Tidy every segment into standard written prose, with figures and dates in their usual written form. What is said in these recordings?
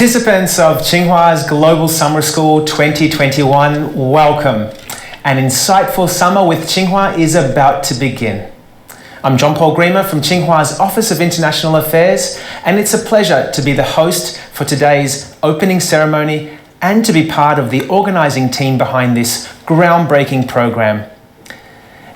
Participants of Tsinghua's Global Summer School 2021, welcome. An insightful summer with Tsinghua is about to begin. I'm John Paul Greener from Tsinhua's Office of International Affairs, and it's a pleasure to be the host for today's opening ceremony and to be part of the organising team behind this groundbreaking program.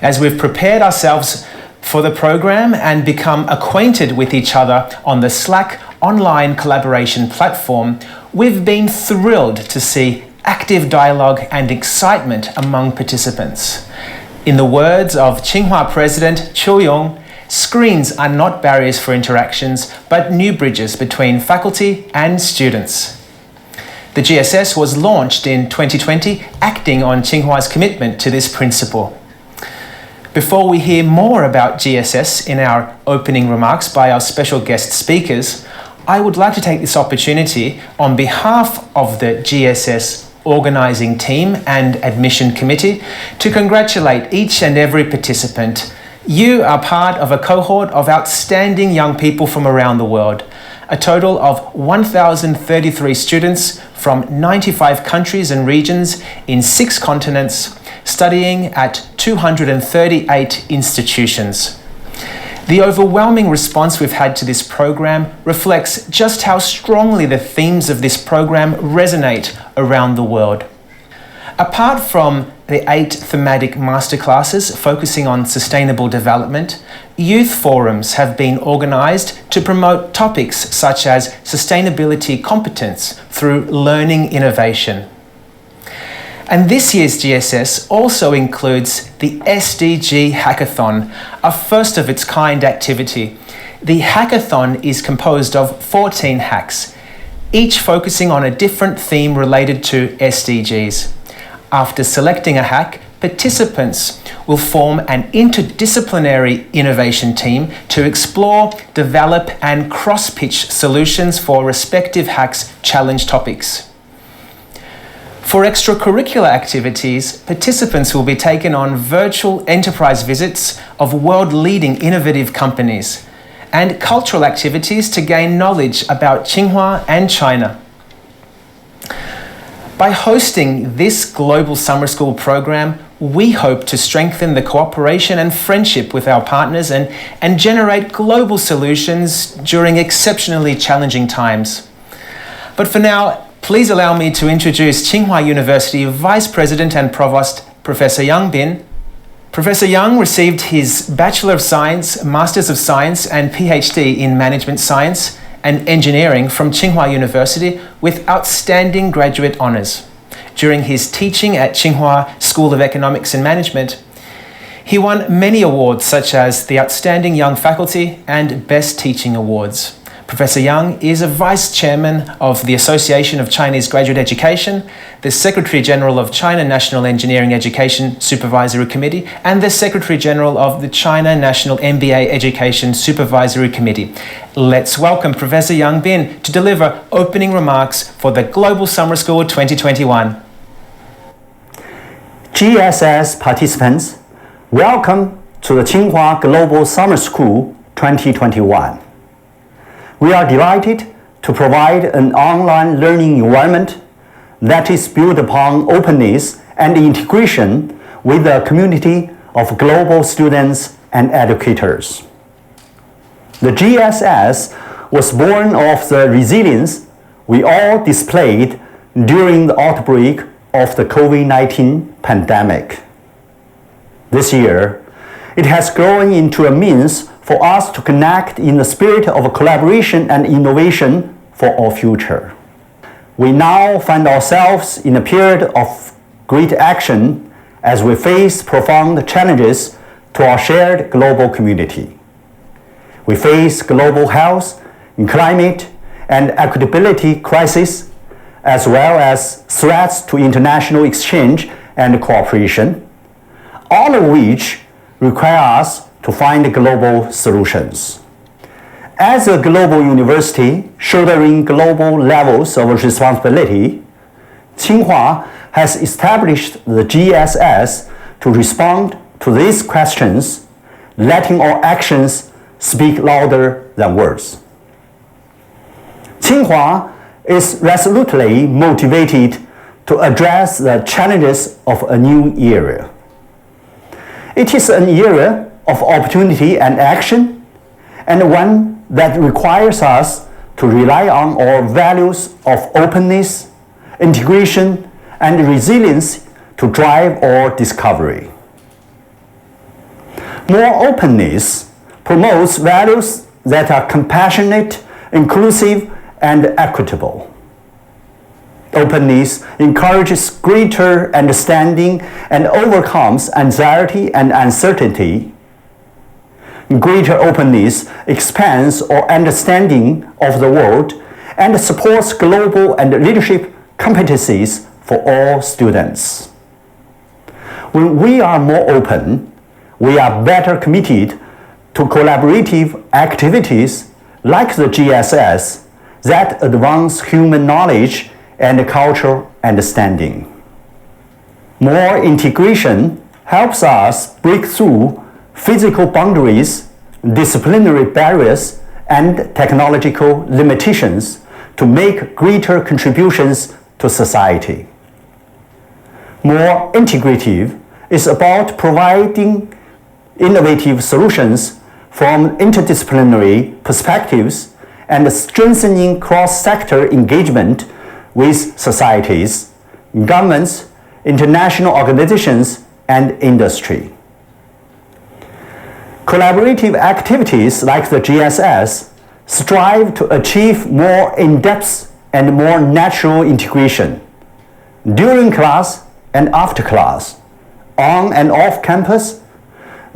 As we've prepared ourselves for the program and become acquainted with each other on the Slack online collaboration platform, we've been thrilled to see active dialogue and excitement among participants. In the words of Tsinghua President Chu Yong, screens are not barriers for interactions, but new bridges between faculty and students. The GSS was launched in 2020, acting on Tsinghua's commitment to this principle. Before we hear more about GSS in our opening remarks by our special guest speakers, I would like to take this opportunity on behalf of the GSS organising team and admission committee to congratulate each and every participant. You are part of a cohort of outstanding young people from around the world. A total of 1,033 students from 95 countries and regions in 6 continents, studying at 238 institutions. The overwhelming response we've had to this program reflects just how strongly the themes of this program resonate around the world. Apart from the 8 thematic masterclasses focusing on sustainable development, youth forums have been organised to promote topics such as sustainability competence through learning innovation. And this year's GSS also includes the SDG Hackathon, a first of its kind activity. The hackathon is composed of 14 hacks, each focusing on a different theme related to SDGs. After selecting a hack, participants will form an interdisciplinary innovation team to explore, develop, and cross-pitch solutions for respective hacks' challenge topics. For extracurricular activities, participants will be taken on virtual enterprise visits of world-leading innovative companies and cultural activities to gain knowledge about Tsinghua and China. By hosting this Global Summer School program, we hope to strengthen the cooperation and friendship with our partners and generate global solutions during exceptionally challenging times. But for now, please allow me to introduce Tsinghua University Vice President and Provost, Professor Yang Bin. Professor Yang received his Bachelor of Science, Masters of Science, and PhD in Management Science and Engineering from Tsinghua University with outstanding graduate honours. During his teaching at Tsinghua School of Economics and Management, he won many awards such as the Outstanding Young Faculty and Best Teaching Awards. Professor Yang is a Vice Chairman of the Association of Chinese Graduate Education, the Secretary General of China National Engineering Education Supervisory Committee, and the Secretary General of the China National MBA Education Supervisory Committee. Let's welcome Professor Yang Bin to deliver opening remarks for the Global Summer School 2021. GSS participants, welcome to the Tsinghua Global Summer School 2021. We are delighted to provide an online learning environment that is built upon openness and integration with a community of global students and educators. The GSS was born of the resilience we all displayed during the outbreak of the COVID-19 pandemic. This year, it has grown into a means for us to connect in the spirit of collaboration and innovation for our future. We now find ourselves in a period of great action as we face profound challenges to our shared global community. We face global health, climate, and equitability crises, as well as threats to international exchange and cooperation, all of which require us to find global solutions. As a global university shouldering global levels of responsibility, Tsinghua has established the GSS to respond to these questions, letting our actions speak louder than words. Tsinghua is resolutely motivated to address the challenges of a new era. It is an era of opportunity and action, and one that requires us to rely on our values of openness, integration, and resilience to drive our discovery. More openness promotes values that are compassionate, inclusive, and equitable. Openness encourages greater understanding and overcomes anxiety and uncertainty. Greater openness expands our understanding of the world and supports global and leadership competencies for all students. When we are more open, we are better committed to collaborative activities like the GSS that advance human knowledge and cultural understanding. More integration helps us break through physical boundaries, disciplinary barriers, and technological limitations to make greater contributions to society. More integrative is about providing innovative solutions from interdisciplinary perspectives and strengthening cross-sector engagement with societies, governments, international organizations, and industry. Collaborative activities like the GSS strive to achieve more in-depth and more natural integration during class and after class, on and off campus,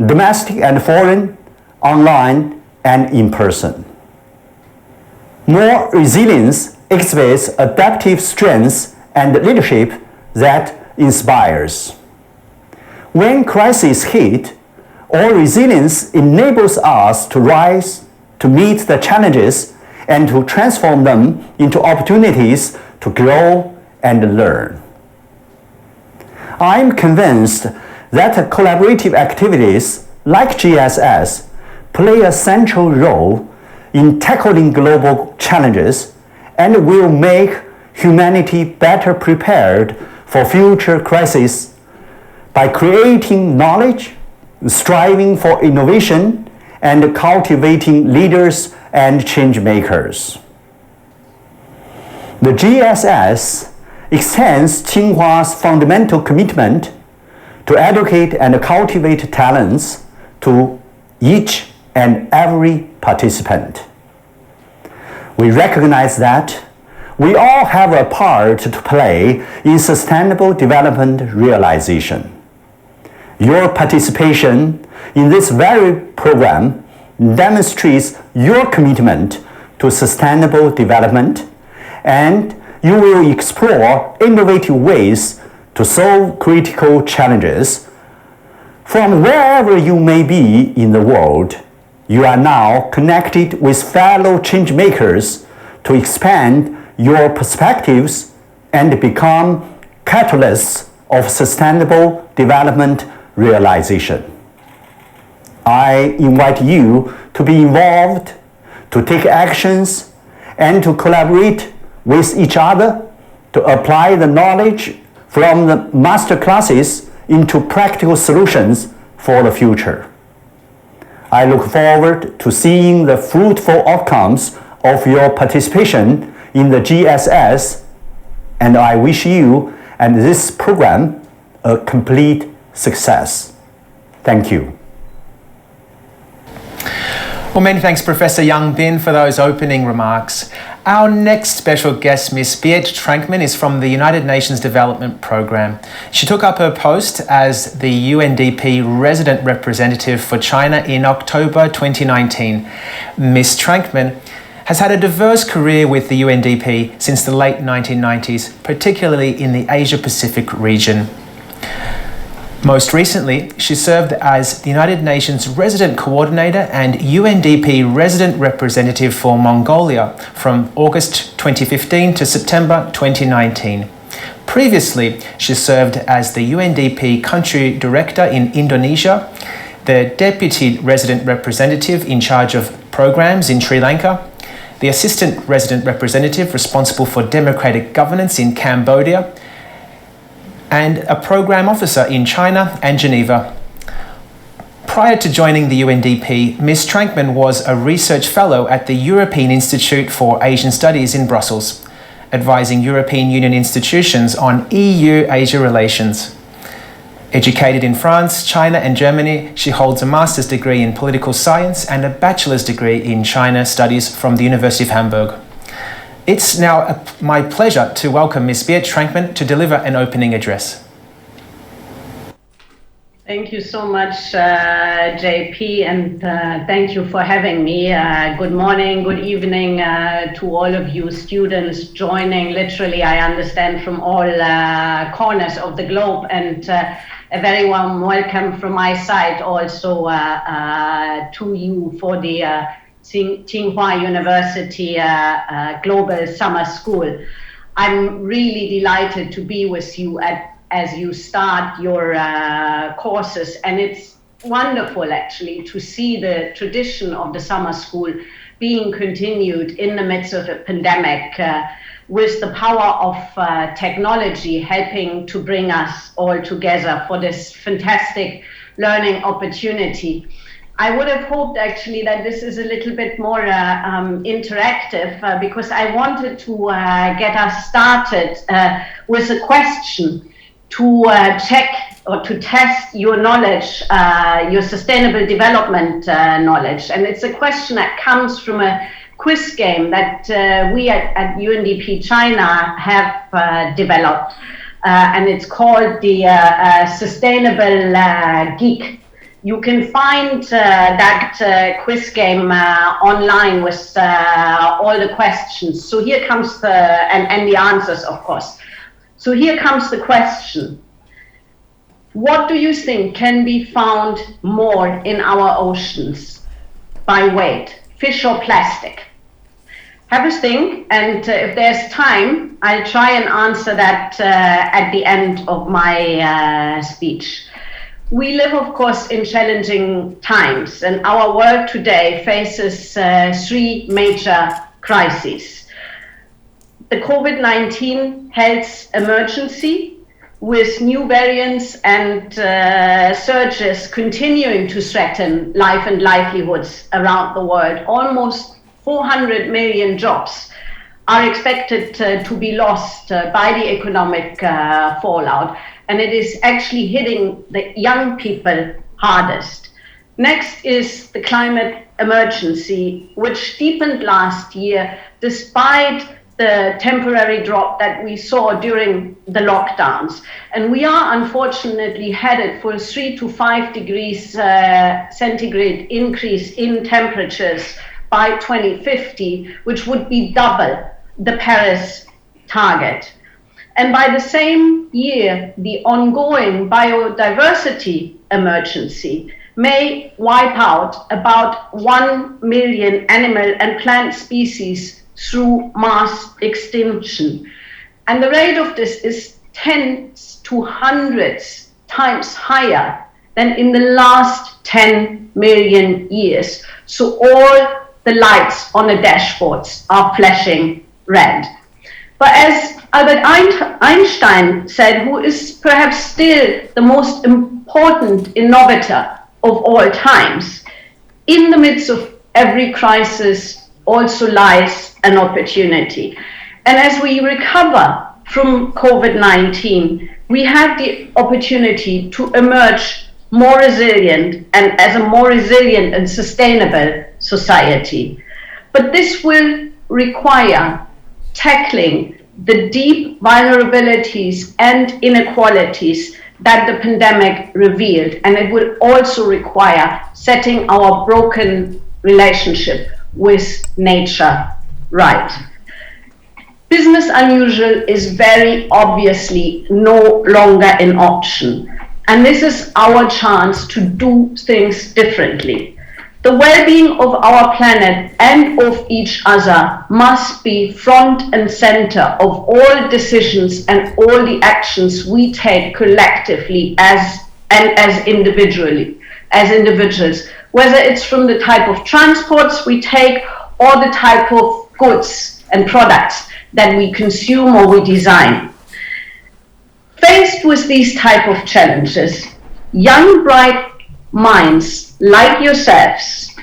domestic and foreign, online and in person. More resilience exhibits adaptive strengths and leadership that inspires. When crises hit, our resilience enables us to rise, to meet the challenges, and to transform them into opportunities to grow and learn. I am convinced that collaborative activities like GSS play a central role in tackling global challenges and will make humanity better prepared for future crises by creating knowledge, striving for innovation, and cultivating leaders and change makers. The GSS extends Tsinghua's fundamental commitment to educate and cultivate talents to each and every participant. We recognize that we all have a part to play in sustainable development realization. Your participation in this very program demonstrates your commitment to sustainable development, and you will explore innovative ways to solve critical challenges. From wherever you may be in the world, you are now connected with fellow change makers to expand your perspectives and become catalysts of sustainable development realization. I invite you to be involved, to take actions, and to collaborate with each other to apply the knowledge from the masterclasses into practical solutions for the future. I look forward to seeing the fruitful outcomes of your participation in the GSS, and I wish you and this program a complete success. Thank you. Well, many thanks, Professor Yang Bin, for those opening remarks. Our next special guest, Ms. Beat Trankman, is from the United Nations Development Programme. She took up her post as the UNDP Resident Representative for China in October 2019. Ms. Trankman has had a diverse career with the UNDP since the late 1990s, particularly in the Asia-Pacific region. Most recently, she served as the United Nations Resident Coordinator and UNDP Resident Representative for Mongolia from August 2015 to September 2019. Previously, she served as the UNDP Country Director in Indonesia, the Deputy Resident Representative in charge of programs in Sri Lanka, the Assistant Resident Representative responsible for democratic governance in Cambodia, and a program officer in China and Geneva. Prior to joining the UNDP, Ms. Trankman was a research fellow at the European Institute for Asian Studies in Brussels, advising European Union institutions on EU-Asia relations. Educated in France, China and Germany, she holds a master's degree in political science and a bachelor's degree in China studies from the University of Hamburg. It's now my pleasure to welcome Ms. Beat Trankman to deliver an opening address. Thank you so much, JP, and thank you for having me. Good morning, good evening to all of you students joining, literally, I understand, from all corners of the globe, and a very warm welcome from my side also to you for the Tsinghua University Global Summer School. I'm really delighted to be with you as you start your courses, and it's wonderful actually to see the tradition of the summer school being continued in the midst of a pandemic with the power of technology helping to bring us all together for this fantastic learning opportunity. I would have hoped actually that this is a little bit more interactive because I wanted to get us started with a question to check or to test your knowledge, your sustainable development knowledge. And it's a question that comes from a quiz game that we at UNDP China have developed. And it's called the Sustainable Geek. You can find that quiz game online with all the questions. So here comes and the answers, of course. So here comes the question. What do you think can be found more in our oceans by weight, fish or plastic? Have a think, and if there's time, I'll try and answer that at the end of my speech. We live, of course, in challenging times, and our world today faces three major crises. The COVID-19 health emergency, with new variants and surges continuing to threaten life and livelihoods around the world. Almost 400 million jobs are expected to be lost by the economic fallout. And it is actually hitting the young people hardest. Next is the climate emergency, which deepened last year despite the temporary drop that we saw during the lockdowns. And we are unfortunately headed for a 3 to 5 degrees centigrade increase in temperatures by 2050, which would be double the Paris target. And by the same year, the ongoing biodiversity emergency may wipe out about 1 million animal and plant species through mass extinction. And the rate of this is tens to hundreds times higher than in the last 10 million years. So all the lights on the dashboards are flashing red. But as Albert Einstein said, who is perhaps still the most important innovator of all times, in the midst of every crisis also lies an opportunity. And as we recover from COVID-19, we have the opportunity to emerge more resilient and as a more resilient and sustainable society. But this will require tackling the deep vulnerabilities and inequalities that the pandemic revealed, and it will also require setting our broken relationship with nature right. Business unusual is very obviously no longer an option, and this is our chance to do things differently. The well-being of our planet and of each other must be front and center of all decisions and all the actions we take collectively as individuals, whether it's from the type of transports we take or the type of goods and products that we consume or we design. Faced with these type of challenges, young, bright minds like yourselves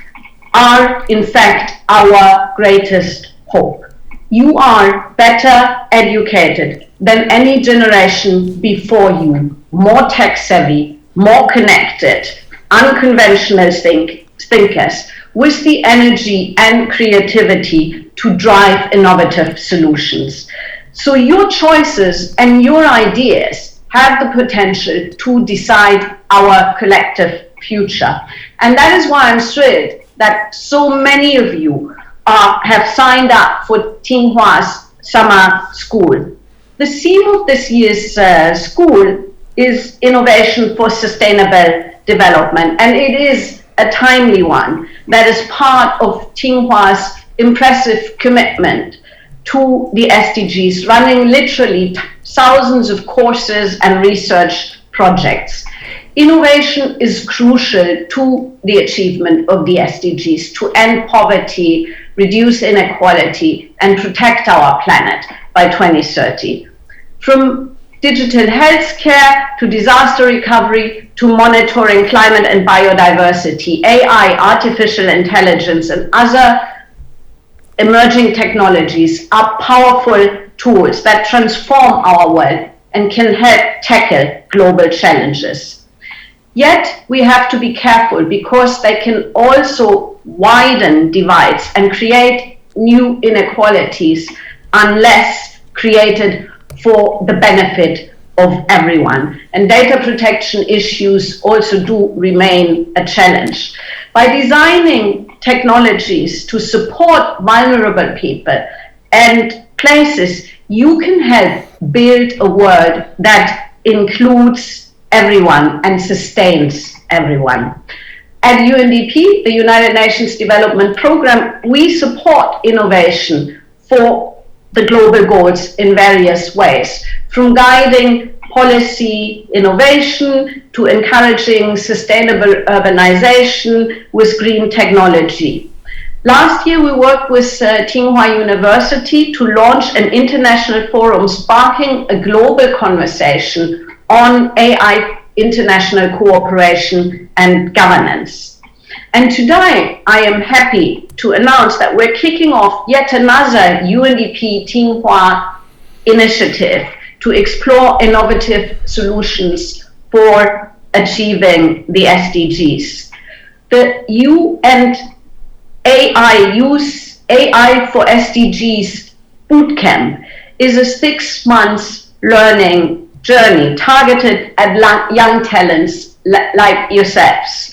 are in fact our greatest hope. You are better educated than any generation before you, more tech savvy, more connected, unconventional thinkers with the energy and creativity to drive innovative solutions. So your choices and your ideas have the potential to decide our collective future. And that is why I'm thrilled that so many of you have signed up for Tsinghua's summer school. The theme of this year's school is Innovation for Sustainable Development, and it is a timely one that is part of Tsinghua's impressive commitment to the SDGs, running literally thousands of courses and research projects. Innovation is crucial to the achievement of the SDGs, to end poverty, reduce inequality, and protect our planet by 2030. From digital healthcare to disaster recovery to monitoring climate and biodiversity, AI, artificial intelligence, and other emerging technologies are powerful tools that transform our world and can help tackle global challenges. Yet we have to be careful because they can also widen divides and create new inequalities unless created for the benefit of everyone. And data protection issues also do remain a challenge. By designing technologies to support vulnerable people and places, you can help build a world that includes everyone and sustains everyone. At UNDP, the United Nations Development Programme, we support innovation for the global goals in various ways, from guiding policy innovation to encouraging sustainable urbanization with green technology. Last year, we worked with Tsinghua University to launch an international forum sparking a global conversation on AI international cooperation and governance. And today, I am happy to announce that we're kicking off yet another UNDP Tsinghua initiative to explore innovative solutions for achieving the SDGs. The UN AI Use AI for SDGs Bootcamp is a 6-month learning journey targeted at young talents like yourselves.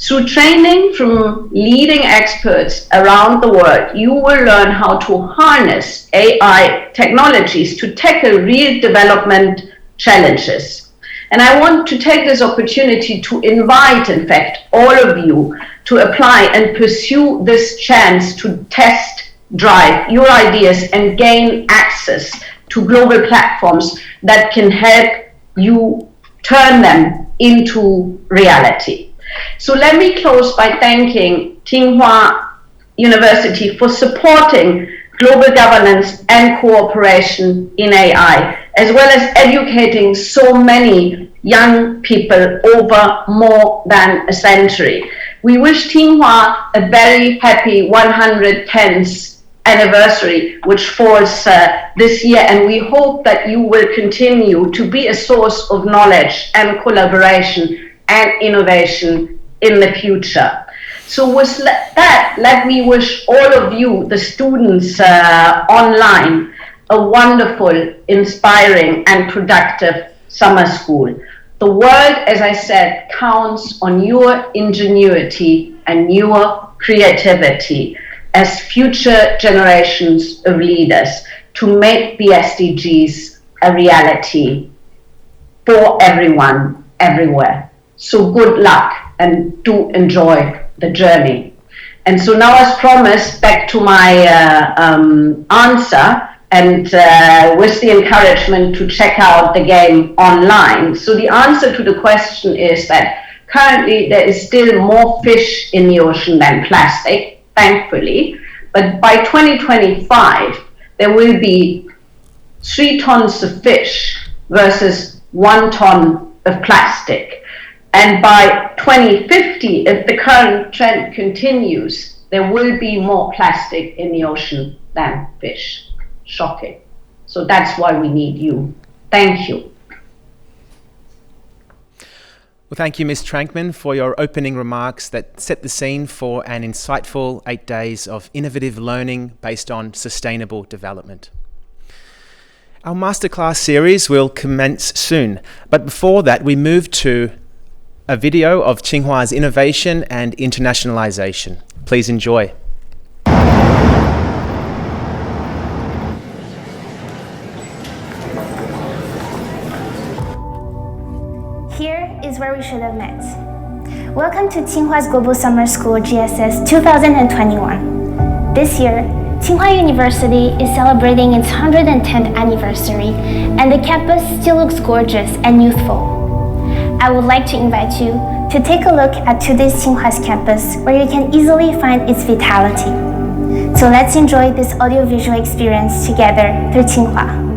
Through training from leading experts around the world, you will learn how to harness AI technologies to tackle real development challenges. And I want to take this opportunity to invite, in fact, all of you to apply and pursue this chance to test drive your ideas and gain access to global platforms that can help you turn them into reality. So let me close by thanking Tsinghua University for supporting global governance and cooperation in AI, as well as educating so many young people over more than a century. We wish Tsinghua a very happy 110th anniversary, which falls this year, and we hope that you will continue to be a source of knowledge and collaboration and innovation in the future. So with that, let me wish all of you, the students online, a wonderful, inspiring, and productive summer school. The world, as I said, counts on your ingenuity and your creativity as future generations of leaders to make the SDGs a reality for everyone, everywhere. So good luck and do enjoy the journey. And so now, as promised, back to my answer, and with the encouragement to check out the game online. So the answer to the question is that currently there is still more fish in the ocean than plastic, thankfully. But by 2025, there will be 3 tons of fish versus 1 ton of plastic. And by 2050, if the current trend continues, there will be more plastic in the ocean than fish. Shocking. So that's why we need you. Thank you. Well, thank you, Ms. Trankman, for your opening remarks that set the scene for an insightful 8 days of innovative learning based on sustainable development. Our masterclass series will commence soon, but before that, we move to a video of Tsinghua's innovation and internationalization. Please enjoy. Here is where we should have met. Welcome to Tsinghua's Global Summer School GSS 2021. This year, Tsinghua University is celebrating its 110th anniversary, and the campus still looks gorgeous and youthful. I would like to invite you to take a look at today's Tsinghua's campus, where you can easily find its vitality. So let's enjoy this audiovisual experience together through Tsinghua.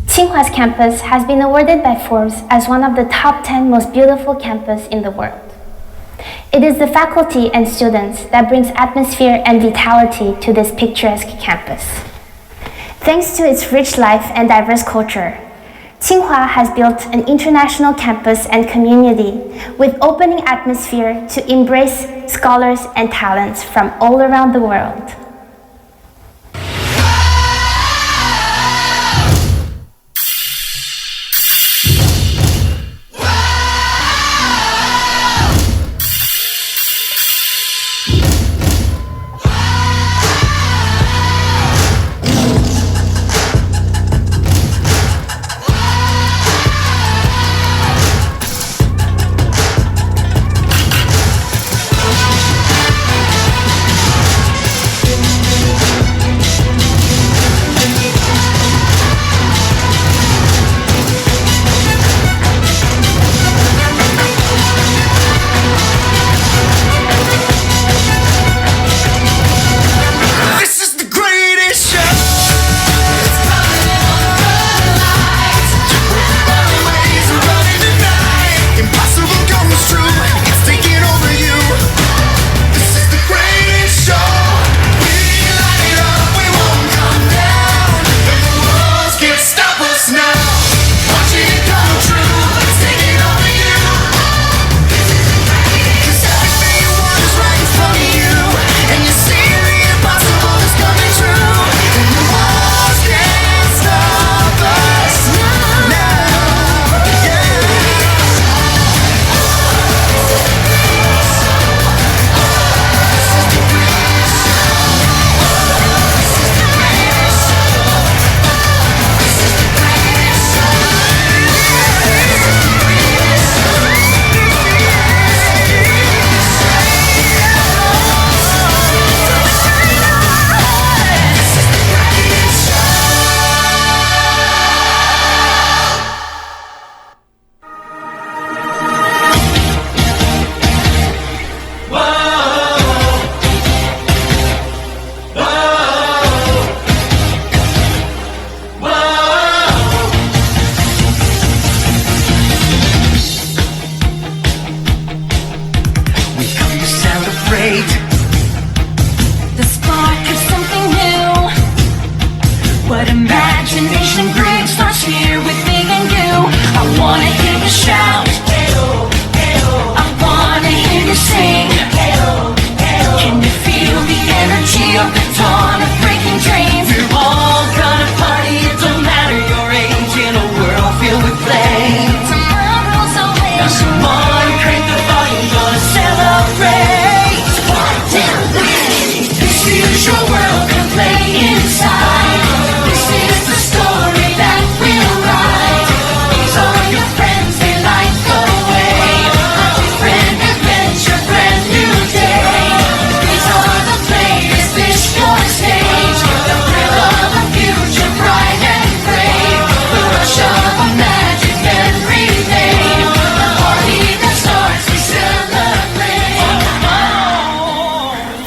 Tsinghua campus has been awarded by Forbes as one of the top 10 most beautiful campuses in the world. It is the faculty and students that brings atmosphere and vitality to this picturesque campus. Thanks to its rich life and diverse culture, Tsinghua has built an international campus and community with opening atmosphere to embrace scholars and talents from all around the world.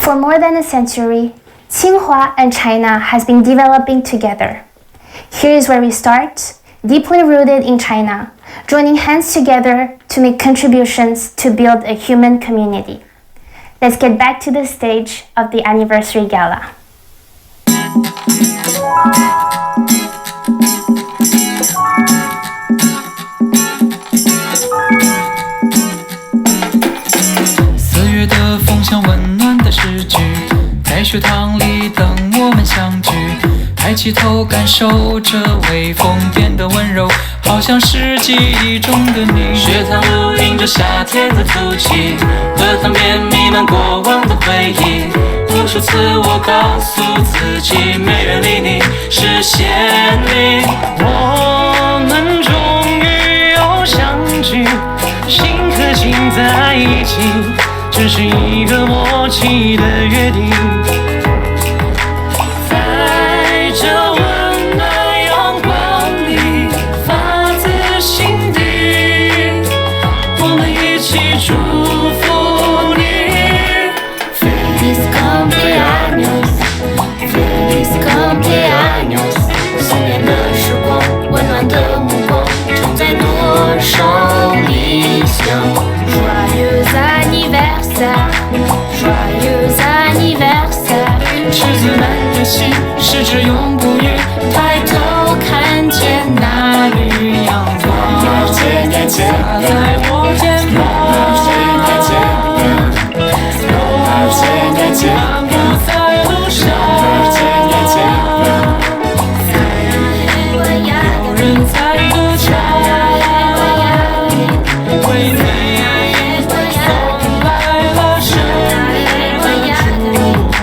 For more than a century, Tsinghua and China has been developing together. Here is where we start, deeply rooted in China, joining hands together to make contributions to build a human community. Let's get back to the stage of the anniversary gala.在学堂里等我们相聚，抬起头感受着微风变得温柔，好像是记忆中的你。学堂路迎着夏天的吐气，课堂边弥漫过往的回忆。无数次我告诉自己，没远离你是先例。我们终于又相聚，心和心在一起，这是一个默契的约定。在这温暖阳光里，发自心底，我们一起祝福你。Feliz cumpleaños, feliz cumpleaños， 思念的时光，温暖的目光，承载多少理想。Joyeux anniversaire, joyeux anniversaire， 赤子们的心是只永不渝，抬头看见那缕阳光，洒在我肩膀，漫步在路上，有人在歌唱，为你送来了生日祝福。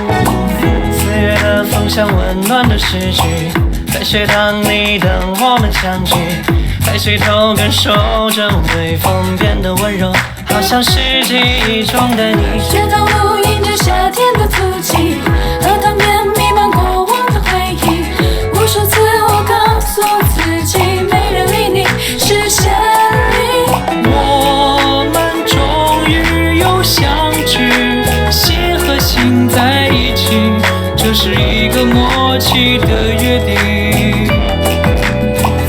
岁月的风像温暖的诗句，在学堂里等我们相聚，抬起头感受着微风变得温柔，好像是记忆中的你。学堂路迎着夏天的吐气，课堂边弥漫过往的回忆。无数次我告诉自己，没人理你是先例。我们终于又相聚，心和心在一起，这是一个默契的约定。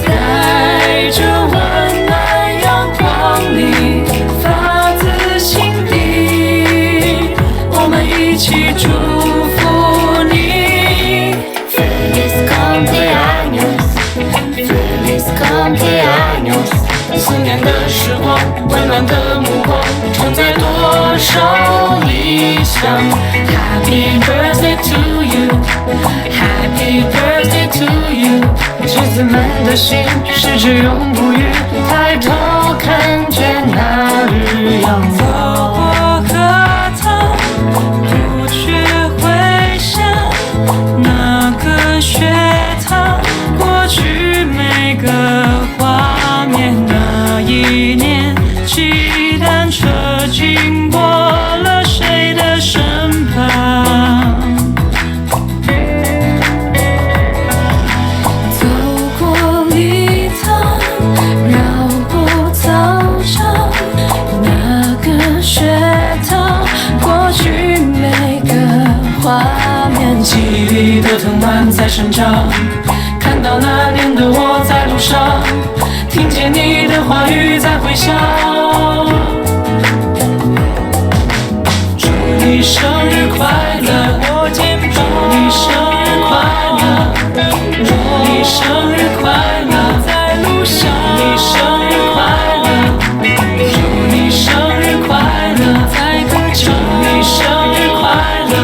在这温暖阳光里，发自心底，我们一起祝福你。Feliz cumpleaños, feliz cumpleaños， 思念的时光，温暖的目光，承载多少理想。Happy birthday to you, Happy birthday to you。赤子们的心是只永不渝，抬头看见那缕阳走光。过课堂，不觉回想那个学堂，过去每个画面。那一年，骑单车经过了谁的身旁？走过礼堂，绕过操场，那个学堂，过去每个画面，记忆里的藤蔓在生长，看到那年的我在路上，听见你的话语在回响。祝你生日快乐，我肩膀。祝你生日快乐，祝你生日快乐，在路上。祝你生日快乐，祝你生日快乐，在歌唱。祝你生日快乐，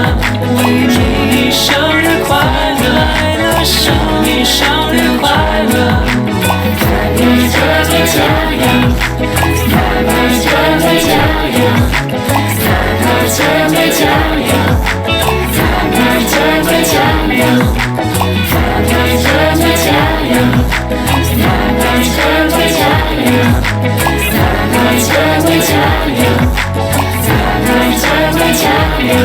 祝你生日快乐，来了生你生日快乐。Happy birthday to you, Happy birthday to you, Happy birthday to you, Happy birthday to you, Happy birthday to you, Happy birthday to you, Happy birthday to you, Happy birthday to you.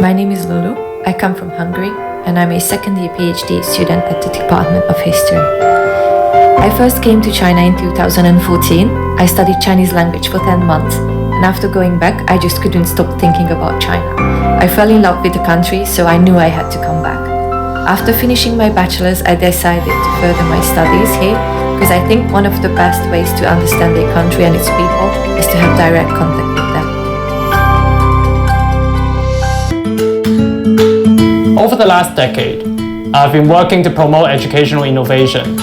My name is Lulu. I come from Hungary and I'm a second year PhD student at the Department of History. I I first came to China in 2014. I studied Chinese language for 10 months, and after going back, I just couldn't stop thinking about China. I fell in love with the country, so I knew I had to come back. After finishing my bachelor's, I decided to further my studies here, because I think one of the best ways to understand a country and its people is to have direct contact with them. Over the last decade, I've been working to promote educational innovation,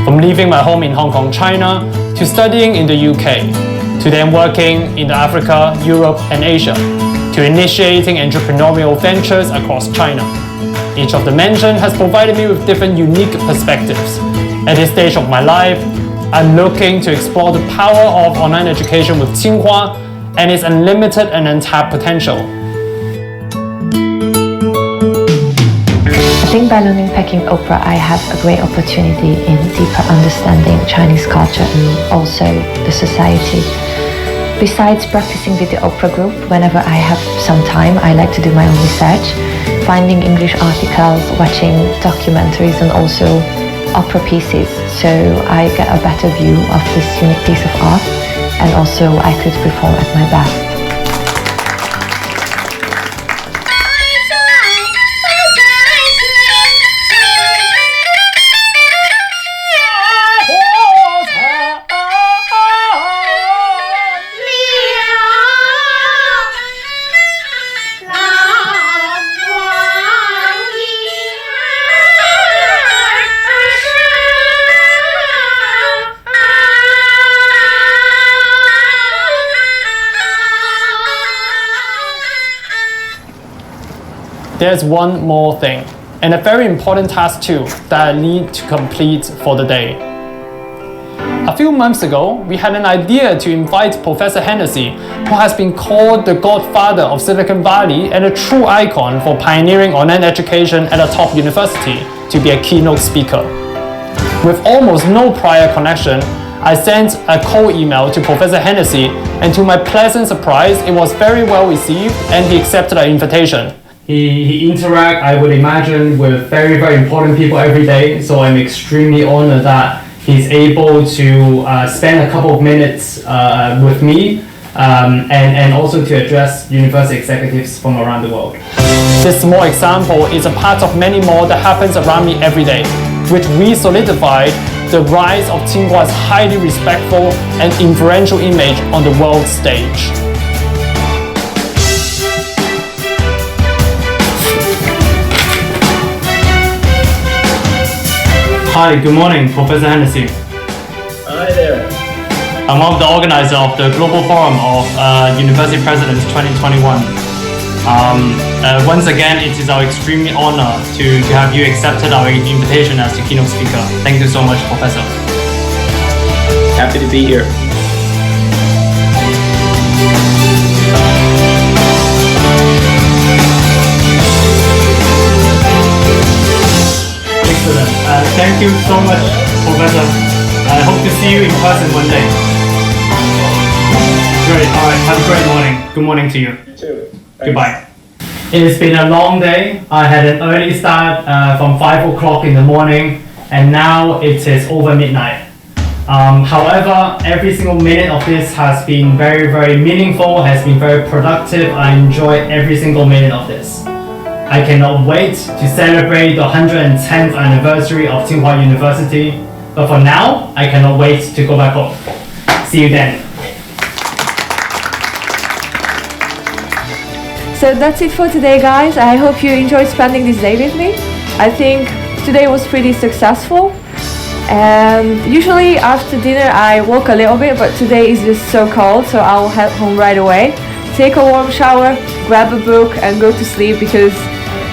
from leaving my home in Hong Kong, China, to studying in the UK, to then working in Africa, Europe, and Asia, to initiating entrepreneurial ventures across China. Each of the mentioned has provided me with different unique perspectives. At this stage of my life, I'm looking to explore the power of online education with Tsinghua and its unlimited and untapped potential. I think by learning Peking opera, I have a great opportunity in deeper understanding Chinese culture and also the society. Besides practicing with the opera group, whenever I have some time, I like to do my own research, finding English articles, watching documentaries and also opera pieces, so I get a better view of this unique piece of art, and also I could perform at my best. There's one more thing, and a very important task too, that I need to complete for the day. A few months ago, we had an idea to invite Professor Hennessy, who has been called the godfather of Silicon Valley and a true icon for pioneering online education at a top university, to be a keynote speaker. With almost no prior connection, I sent a cold email to Professor Hennessy, and to my pleasant surprise, it was very well received and he accepted our invitation. He interacts, I would imagine, with very, very important people every day, so I'm extremely honored that he's able to spend a couple of minutes with me and also to address university executives from around the world. This small example is a part of many more that happens around me every day, which we solidified the rise of Tsinghua's highly respectful and influential image on the world stage. Hi, good morning, Professor Hennessy. Hi there. I'm one of the organizers of the Global Forum of University Presidents 2021. Once again, it is our extreme honor to have you accepted our invitation as the keynote speaker. Thank you so much, Professor. Happy to be here. Excellent. Thank you so much, Professor. I hope to see you in person one day. Great. All right. Have a great morning. Good morning to you. You too. Thanks. Goodbye. It has been a long day. I had an early start from 5 o'clock in the morning, and now it is over midnight. However, every single minute of this has been very, very meaningful, has been very productive. I enjoy every single minute of this. I cannot wait to celebrate the 110th anniversary of Tsinghua University, but for now, I cannot wait to go back home. See you then. So that's it for today, guys. I hope you enjoyed spending this day with me. I think today was pretty successful. And usually after dinner I walk a little bit, but today is just so cold, so I'll head home right away. Take a warm shower, grab a book and go to sleep, because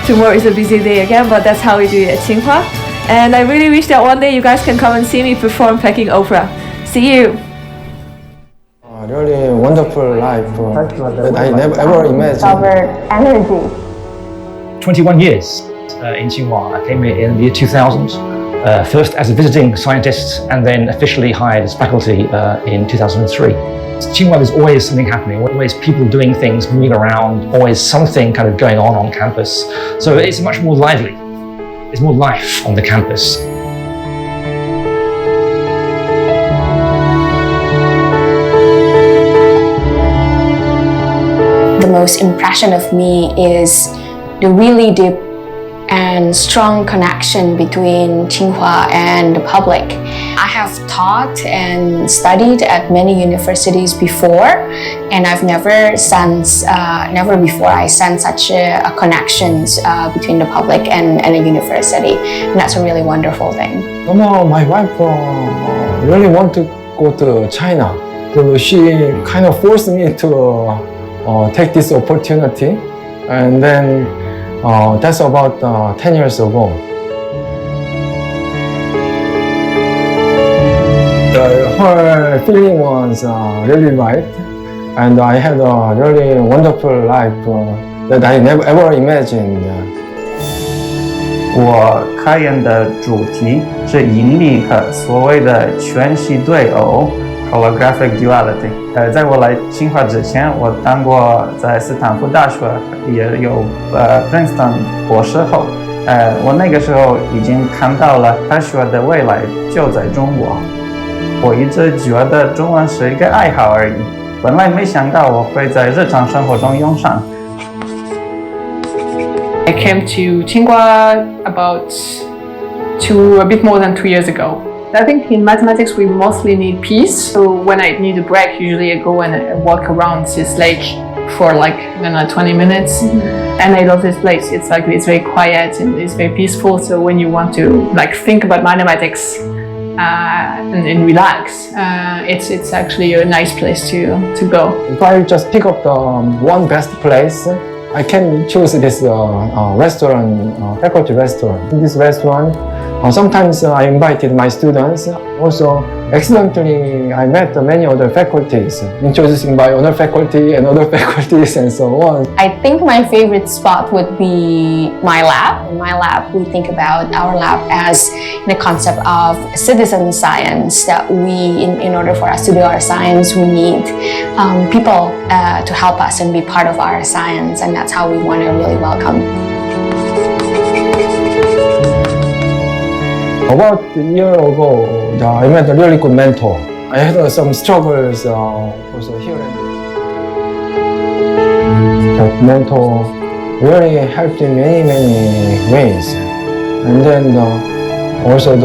tomorrow is a busy day again, but that's how we do it at Tsinghua. And I really wish that one day you guys can come and see me perform Peking opera. See you! Really wonderful life that I never ever imagined. Energy. 21 years in Tsinghua. I came here in the year 2000, first as a visiting scientist and then officially hired as faculty in 2003. Tsinghua, there's always something happening, always people doing things, moving around, always something kind of going on campus. So it's much more lively. There's more life on the campus. most impression of me is the really deep and strong connection between Tsinghua and the public. I have taught and studied at many universities before, and I've never before I sensed such a connections between the public and a university, and that's a really wonderful thing. Somehow my wife really want to go to China, so she kind of forced me to take this opportunity, and then that's about 10 years ago. Her feeling was really right, and I had a really wonderful life that I never ever imagined. 我开研的主题是引力和所谓的全息对偶 （holographic duality）。在我来清华之前，我当过在斯坦福大学，也有Princeton 博士后。我那个时候已经看到了科学的未来就在中国。我一直觉得中文是一个爱好而已，本来没想到我会在日常生活中用上。I came to Tsinghua about a bit more than 2 years ago. I think in mathematics we mostly need peace. So when I need a break, usually I go and walk around this lake for like 20 minutes. And I love this place. It's very quiet and it's very peaceful. So when you want to think about mathematics and relax, it's actually a nice place to go. If I just pick up the one best place, I can choose this restaurant, faculty restaurant. In this restaurant, sometimes I invited my students. Also, accidentally, I met many other faculties, introducing by other faculty and other faculties and so on. I think my favorite spot would be my lab. In my lab, we think about our lab as the concept of citizen science, that in order for us to do our science, we need people to help us and be part of our science, and that's how we want to really welcome. About a year ago, I met a really good mentor. I had some struggles also here and there. That mentor really helped in many ways. And then also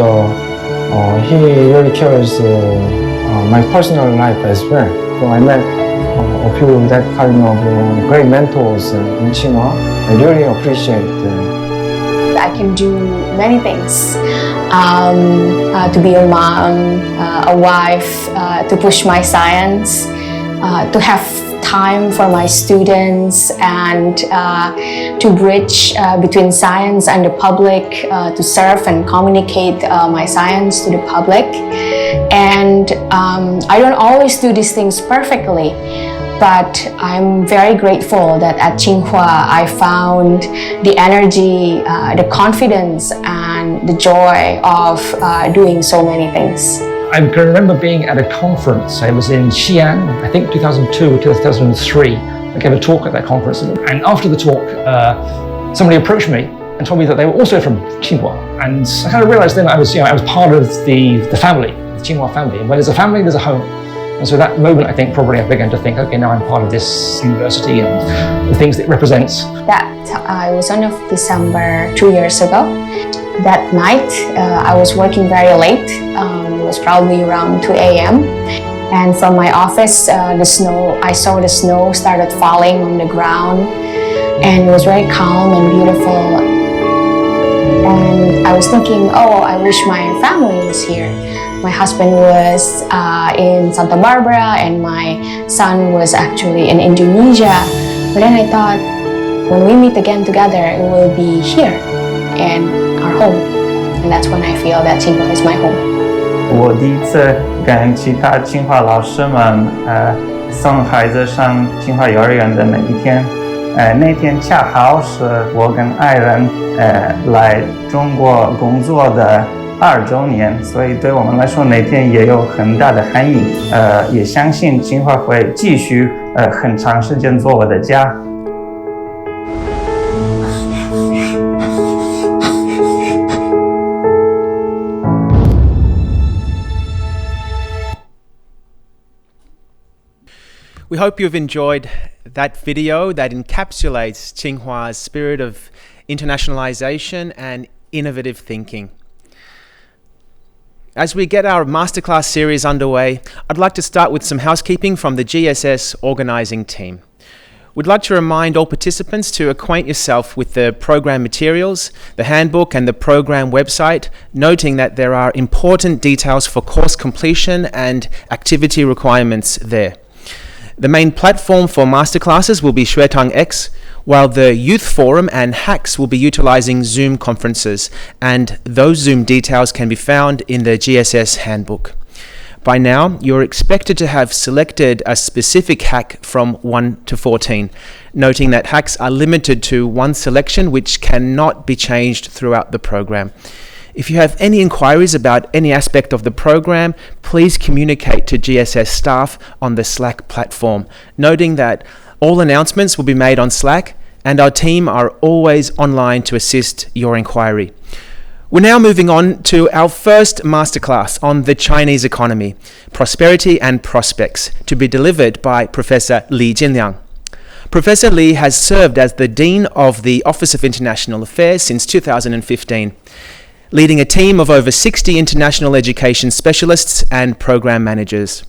he really cares my personal life as well. So I met a few of that kind of great mentors in Tsinghua. I really appreciate I can do many things. To be a mom, a wife, to push my science, to have time for my students, and to bridge between science and the public, to serve and communicate my science to the public. And I don't always do these things perfectly, but I'm very grateful that at Tsinghua I found the energy, the confidence, and the joy of doing so many things. I can remember being at a conference. I was in Xi'an, I think 2002 to 2003. I gave a talk at that conference, and after the talk, somebody approached me and told me that they were also from Tsinghua. And I kind of realized then I was part of the family, the Tsinghua family. And when there's a family, there's a home. And so that moment, I think, probably I began to think, okay, now I'm part of this university and the things it represents. That I was on of December 2 years ago. That night, I was working very late. It was probably around 2 a.m. And from my office, I saw the snow started falling on the ground. And it was very calm and beautiful. And I was thinking, oh, I wish my family was here. My husband was in Santa Barbara and my son was actually in Indonesia. But then I thought, when we meet again together, it will be here in our home. And that's when I feel that Tsinghua is my home. 我第一次跟其他清华老师们送孩子上清华幼儿园的那一天，那天恰好是我跟爱人来中国工作的2周年，所以对我们来说那天也有很大的含义。也相信清华会继续很长时间做我的家。We hope you've enjoyed that video that encapsulates Tsinghua's spirit of internationalization and innovative thinking. As we get our masterclass series underway, I'd like to start with some housekeeping from the GSS organizing team. We'd like to remind all participants to acquaint yourself with the program materials, the handbook and the program website, noting that there are important details for course completion and activity requirements there. The main platform for masterclasses will be Xuetang X, while the Youth Forum and Hacks will be utilizing Zoom conferences, and those Zoom details can be found in the GSS handbook. By now, you're expected to have selected a specific hack from 1 to 14, noting that hacks are limited to one selection which cannot be changed throughout the program. If you have any inquiries about any aspect of the program, please communicate to GSS staff on the Slack platform, noting that all announcements will be made on Slack and our team are always online to assist your inquiry. We're now moving on to our first masterclass on the Chinese economy, prosperity and prospects, to be delivered by Professor Jinliang. Professor Li has served as the Dean of the Office of International Affairs since 2015, leading a team of over 60 international education specialists and program managers.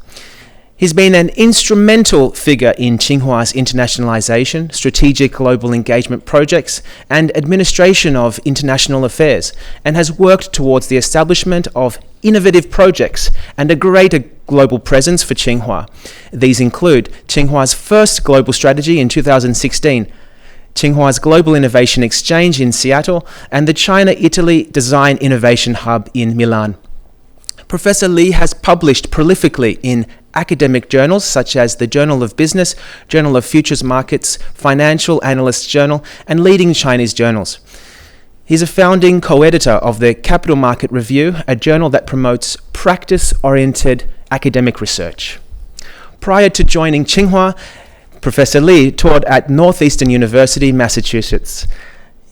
He's been an instrumental figure in Tsinghua's internationalization, strategic global engagement projects, and administration of international affairs, and has worked towards the establishment of innovative projects and a greater global presence for Tsinghua. These include Tsinghua's first global strategy in 2016, Tsinghua's Global Innovation Exchange in Seattle, and the China-Italy Design Innovation Hub in Milan. Professor Li has published prolifically in academic journals such as the Journal of Business, Journal of Futures Markets, Financial Analysts Journal, and leading Chinese journals. He's a founding co-editor of the Capital Market Review, a journal that promotes practice-oriented academic research. Prior to joining Tsinghua, Professor Li taught at Northeastern University, Massachusetts.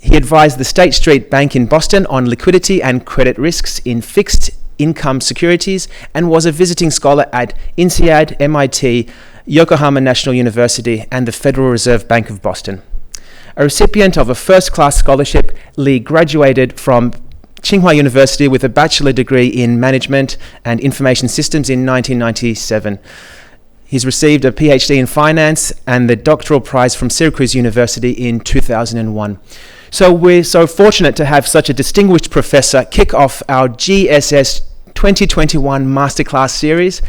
He advised the State Street Bank in Boston on liquidity and credit risks in fixed income securities and was a visiting scholar at INSEAD, MIT, Yokohama National University, and the Federal Reserve Bank of Boston. A recipient of a first-class scholarship, Li graduated from Tsinghua University with a bachelor degree in management and information systems in 1997. He's received a PhD in finance and the doctoral prize from Syracuse University in 2001. So we're so fortunate to have such a distinguished professor kick off our GSS 2021 Masterclass series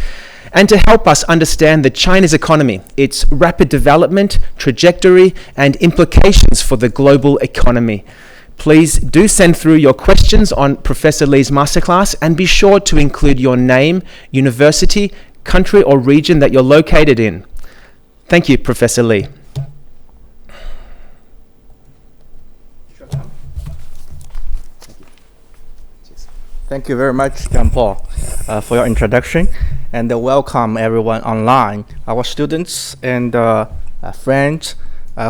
and to help us understand the Chinese economy, its rapid development, trajectory, and implications for the global economy. Please do send through your questions on Professor Li's Masterclass and be sure to include your name, university, country, or region that you're located in. Thank you, Professor Li. Thank you very much, Jean-Paul, for your introduction, and welcome everyone online, our students and friends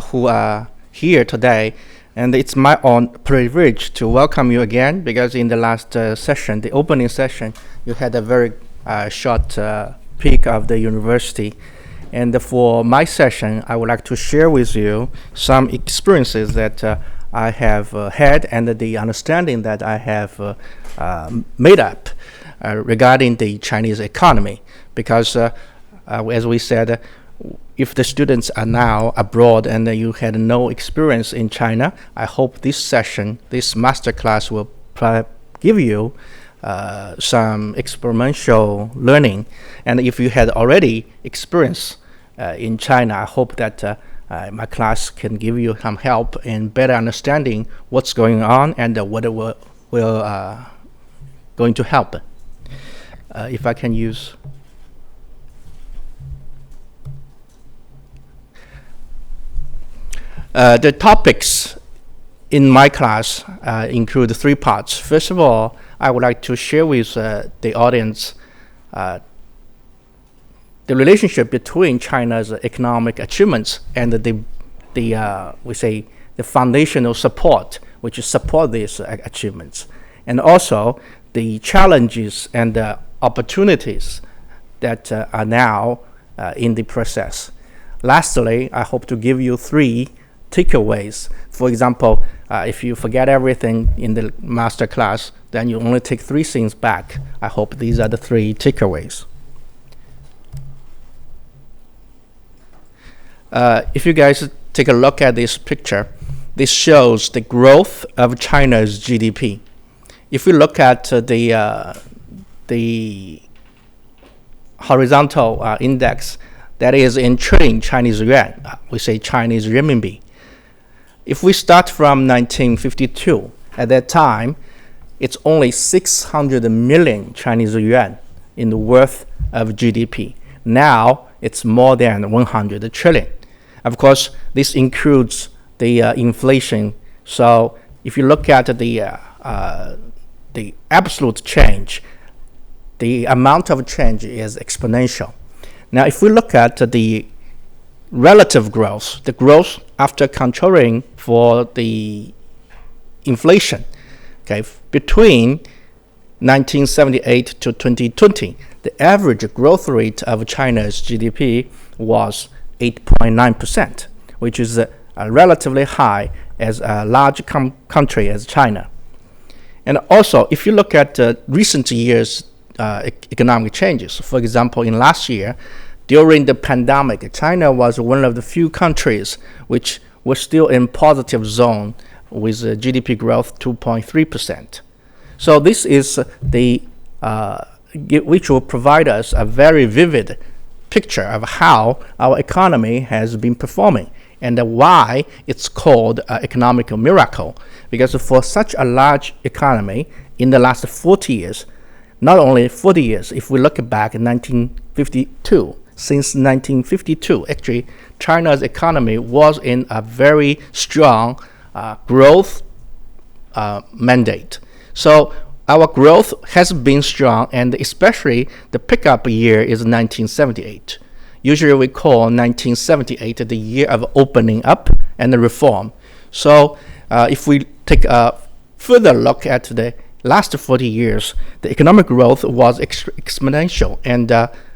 who are here today. And it's my own privilege to welcome you again, because in the last session, the opening session, you had a very short peek of the university. And for my session, I would like to share with you some experiences that I have had and the understanding that I have made up regarding the Chinese economy. Because as we said, if the students are now abroad and you had no experience in China, I hope this session, this masterclass will give you some experiential learning. And if you had already experience in China, I hope that my class can give you some help in better understanding what's going on and what it will going to help. If I can use. The topics in my class include 3 parts. First of all, I would like to share with the audience the relationship between China's economic achievements and the foundational support which support these achievements, and also the challenges and the opportunities that are now in the process. lastly, I hope to give you 3 takeaways. For example, if you forget everything in the master class, then you only take 3 things back. I hope these are the 3 takeaways. If you guys take a look at this picture, this shows the growth of China's GDP. If we look at the horizontal index, that is in trillion Chinese yuan, we say Chinese renminbi. If we start from 1952, at that time, it's only 600 million Chinese yuan in the worth of GDP. Now, it's more than 100 trillion. Of course, this includes the inflation. So if you look at the absolute change, the amount of change is exponential. Now, if we look at the relative growth, the growth after controlling for the inflation, okay, between 1978 to 2020, the average growth rate of China's GDP was 8.9%, which is relatively high as a large country as China. And also, if you look at recent years' economic changes, for example, in last year, during the pandemic, China was one of the few countries which was still in positive zone with GDP growth 2.3%. So this is which will provide us a very vivid picture of how our economy has been performing and why it's called an economic miracle. Because for such a large economy in the last 40 years, not only 40 years, if we look back in 1952, since 1952, actually, China's economy was in a very strong growth mandate. So our growth has been strong, and especially the pickup year is 1978. Usually we call 1978 the year of opening up and the reform. So if we take a further look at the last 40 years, the economic growth was exponential and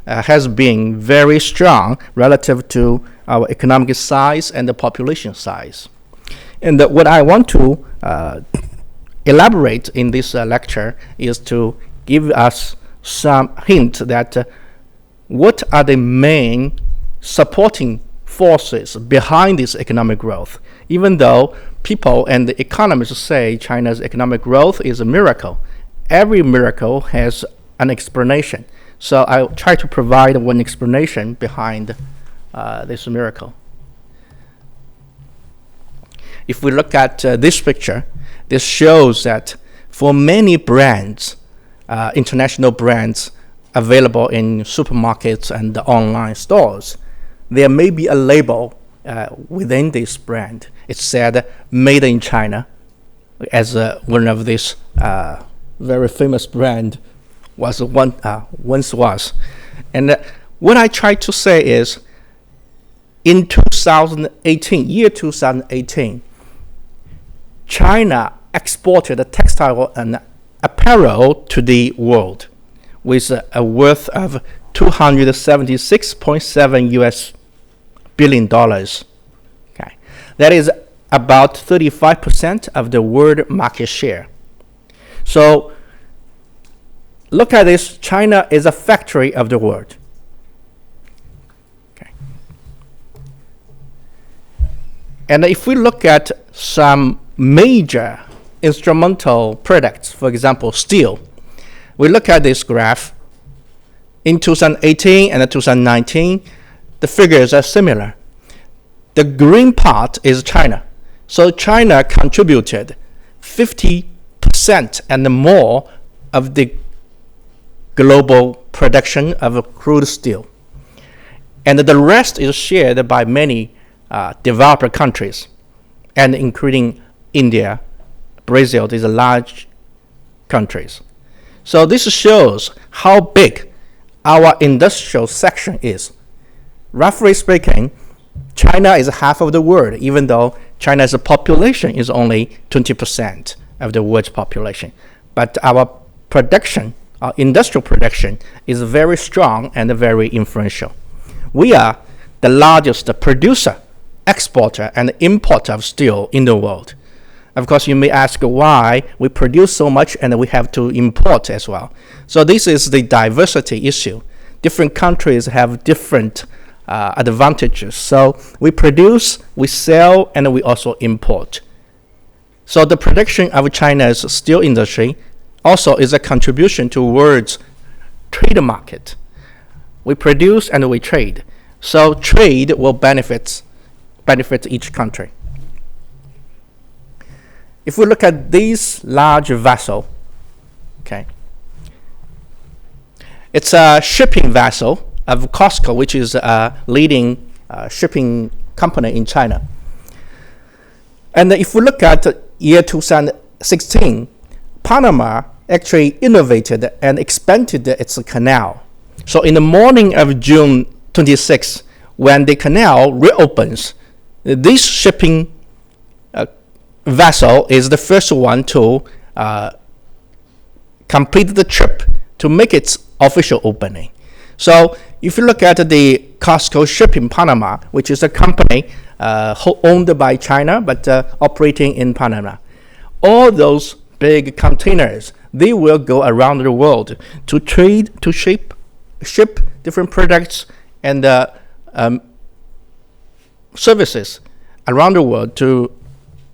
has been very strong relative to our economic size and the population size. And what I want to elaborate in this lecture is to give us some hint that what are the main supporting forces behind this economic growth. Even though people and the economists say China's economic growth is a miracle, every miracle has an explanation. So I'll try to provide one explanation behind this miracle. If we look at this picture, this shows that for many brands, international brands available in supermarkets and online stores, there may be a label within this brand. It said "Made in China," as one of these very famous brand once was. And what I try to say is, in 2018, China exported textile and apparel to the world with a worth of $276.7 billion. Okay, that is about 35% of the world market share. So look at this. China is a factory of the world. Okay. And if we look at some major instrumental products, for example, steel, we look at this graph. In 2018 and 2019, the figures are similar. The green part is China. So China contributed 50% and more of the global production of crude steel. And the rest is shared by many developed countries, and including India, Brazil. These are large countries. So this shows how big our industrial section is. Roughly speaking, China is half of the world, even though China's population is only 20% of the world's population. But our production, our industrial production, is very strong and very influential. We are the largest producer, exporter, and importer of steel in the world. Of course, you may ask why we produce so much and we have to import as well. So this is the diversity issue. Different countries have different advantages. So we produce, we sell, and we also import. So the production of China's steel industry also is a contribution towards trade market. We produce and we trade. So trade will benefit each country. If we look at this large vessel, okay, it's a shipping vessel of COSCO, which is a leading shipping company in China. And if we look at year 2016, Panama actually innovated and expanded its canal. So in the morning of June 26, when the canal reopens, this shipping vessel is the first one to complete the trip to make its official opening. So if you look at the COSCO Shipping Panama, which is a company owned by China but operating in Panama, all those big containers, they will go around the world to trade, to ship different products and services around the world to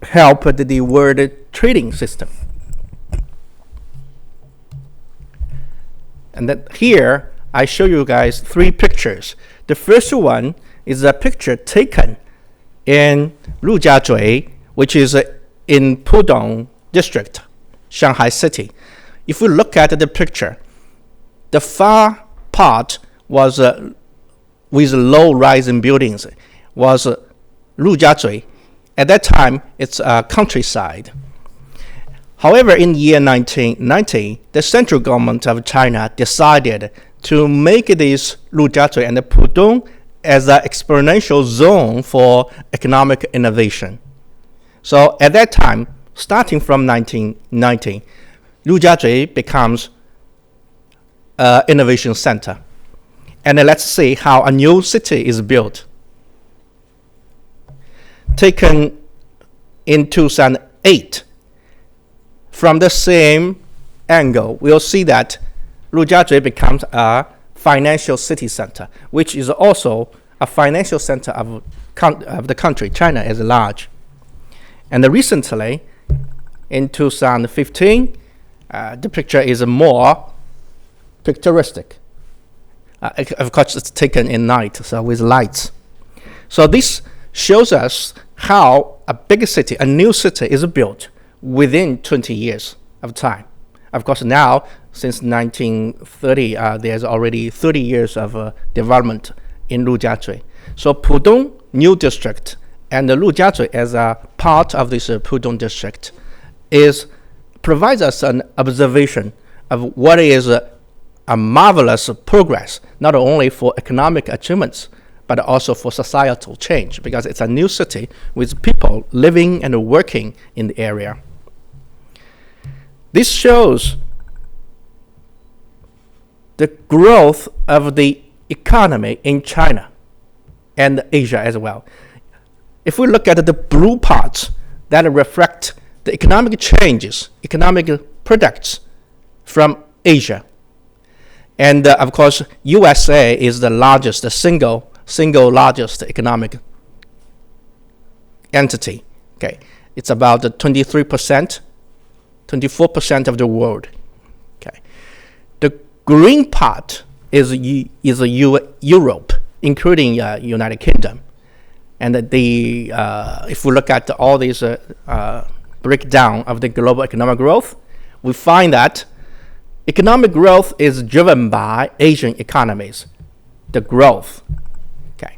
help the world trading system. And then here I show you guys 3 pictures. The first one is a picture taken in Lujiazui, which is in Pudong district, Shanghai city. If we look at the picture, the far part was with low-rising buildings was Lujiazui. At that time, it's a countryside. However, in year 1990, the central government of China decided to make this Lujiazui and the Pudong as an exponential zone for economic innovation. So at that time, starting from 1990, Lujiazui becomes an innovation center. And let's see how a new city is built. Taken in 2008, from the same angle, we'll see that Lujiazui becomes a financial city center, which is also a financial center of the country. China is large. And recently, in 2015, the picture is more picturesque. Of course, it's taken in night, so with lights. So this shows us how a big city, a new city, is built within 20 years of time. Of course, now, since 1930, there's already 30 years of development in Lujiazui. So Pudong New District and Lujiazui as a part of this Pudong District provides us an observation of what is a marvelous progress, not only for economic achievements, but also for societal change, because it's a new city with people living and working in the area. This shows the growth of the economy in China and Asia as well. If we look at the blue parts that reflect the economic changes, economic products from Asia. And of course, USA is the largest, the single largest economic entity. Okay, it's about 23%, 24% of the world. Okay, the green part is Europe, including United Kingdom. And if we look at all these breakdown of the global economic growth, we find that economic growth is driven by Asian economies, the growth. Okay.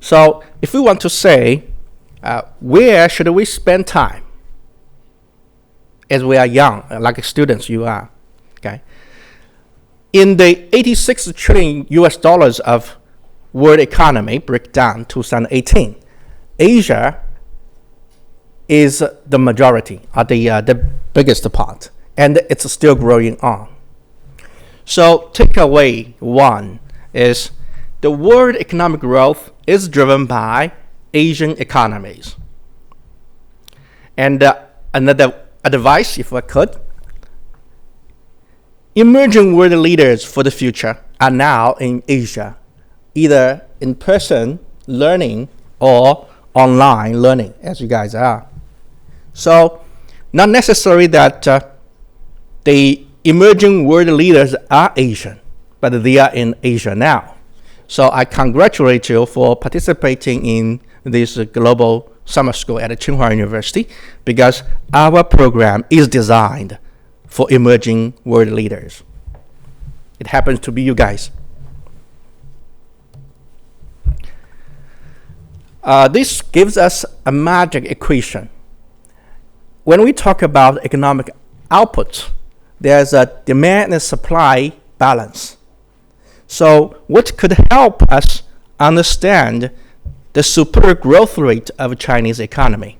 So if we want to say, where should we spend time as we are young, like students you are, okay? In the 86 trillion US dollars of world economy breakdown 2018, Asia is the majority, or the biggest part, and it's still growing on. So takeaway 1 is the world economic growth is driven by Asian economies. And another advice, if I could, emerging world leaders for the future are now in Asia, either in person learning or online learning, as you guys are. So, not necessary that the emerging world leaders are Asian, but they are in Asia now. So I congratulate you for participating in this global summer school at Tsinghua University, because our program is designed for emerging world leaders. It happens to be you guys. This gives us a magic equation. When we talk about economic output, there's a demand and supply balance. So what could help us understand the super growth rate of Chinese economy?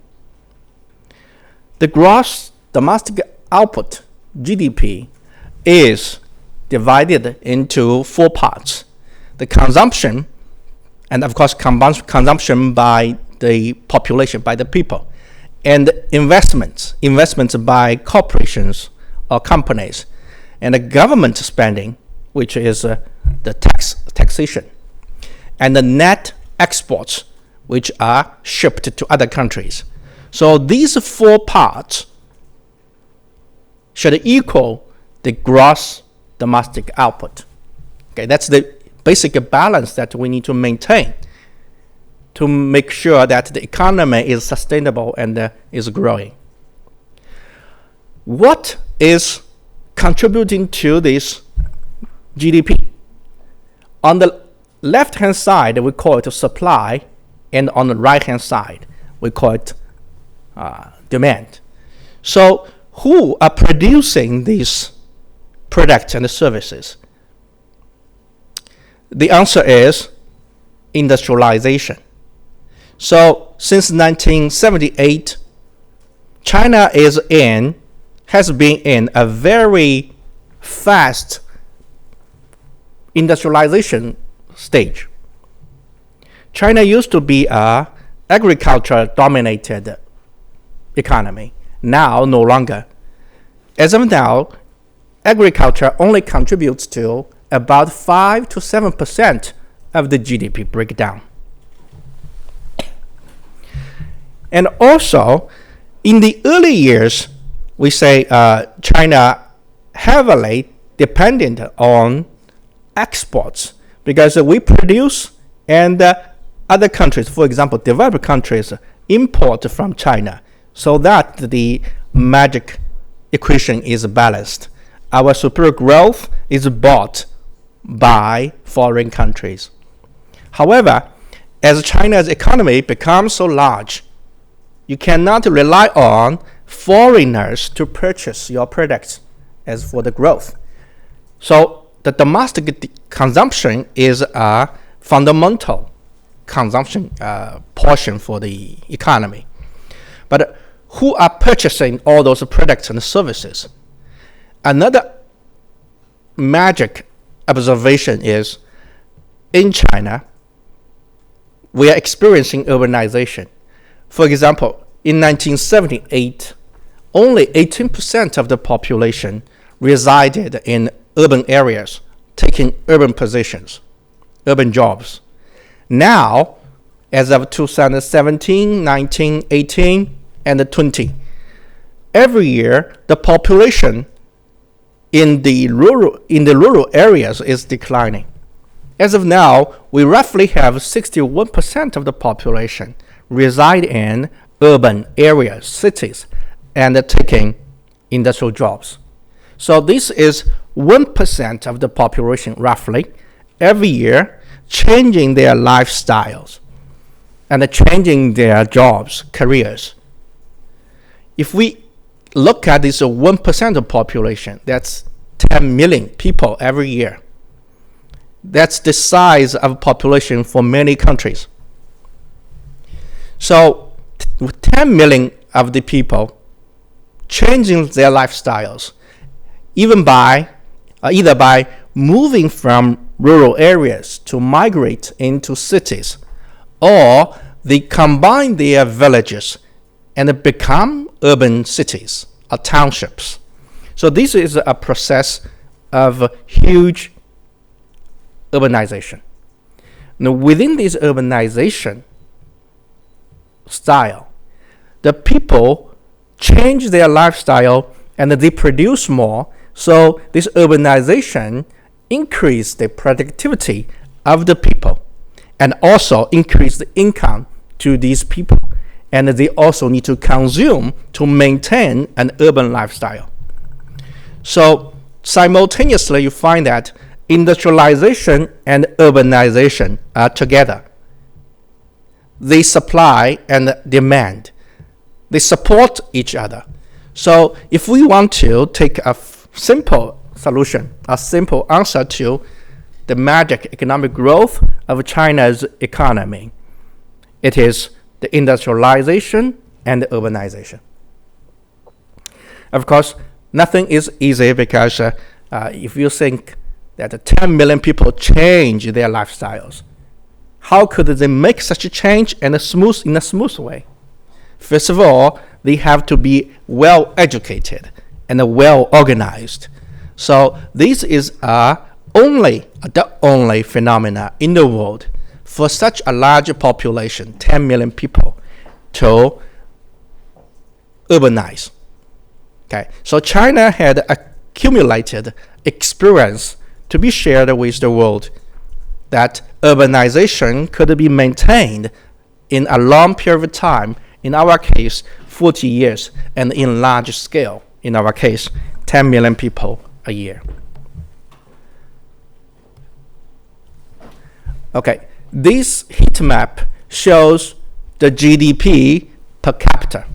The gross domestic output, GDP, is divided into 4 parts. The consumption, and of course consumption by the population, by the people, and investments by corporations or companies, and the government spending, which is the taxation, and the net exports, which are shipped to other countries. So these 4 parts should equal the gross domestic output. Okay, that's the basic balance that we need to maintain to make sure that the economy is sustainable and is growing. What is contributing to this GDP? On the left-hand side, we call it supply, and on the right-hand side, we call it demand. So who are producing these products and services? The answer is industrialization. So since 1978, China has been in a very fast industrialization stage. China used to be a agriculture-dominated economy. Now, no longer. As of now, agriculture only contributes to about 5 to 7% of the GDP breakdown. And also, in the early years, we say China heavily dependent on exports, because we produce and other countries, for example, developed countries, import from China, so that the magic equation is balanced. Our super growth is bought by foreign countries. However, as China's economy becomes so large, you cannot rely on foreigners to purchase your products as for the growth. So the domestic consumption is a fundamental consumption portion for the economy. But who are purchasing all those products and services? Another magic observation is, in China, we are experiencing urbanization. For example, in 1978, only 18% of the population resided in urban areas, taking urban positions, urban jobs. Now, as of 2017, 19, 18, and 20, every year the population in the rural areas is declining. As of now, we roughly have 61% of the population reside in urban areas, cities, and taking industrial jobs. So this is 1% of the population, roughly, every year, changing their lifestyles and changing their jobs, careers. If we look at this 1% of the population, that's 10 million people every year. That's the size of population for many countries. So 10 million of the people changing their lifestyles, even by either by moving from rural areas to migrate into cities, or they combine their villages and become urban cities or townships. So this is a process of huge urbanization. Now, within this urbanization style, the people change their lifestyle and they produce more. So this urbanization increase the productivity of the people and also increase the income to these people. And they also need to consume to maintain an urban lifestyle. So simultaneously, you find that industrialization and urbanization are together. They supply and demand. They support each other. So if we want to take a simple solution, a simple answer to the magic economic growth of China's economy, it is the industrialization and the urbanization. Of course, nothing is easy because if you think that 10 million people change their lifestyles, how could they make such a change in a smooth way? First of all, they have to be well educated and well organized. So this is the only phenomena in the world for such a large population, 10 million people, to urbanize. Okay, so China had accumulated experience to be shared with the world that urbanization could be maintained in a long period of time, in our case 40 years, and in large scale, in our case 10 million people a year. Okay, this heat map shows the GDP per capita.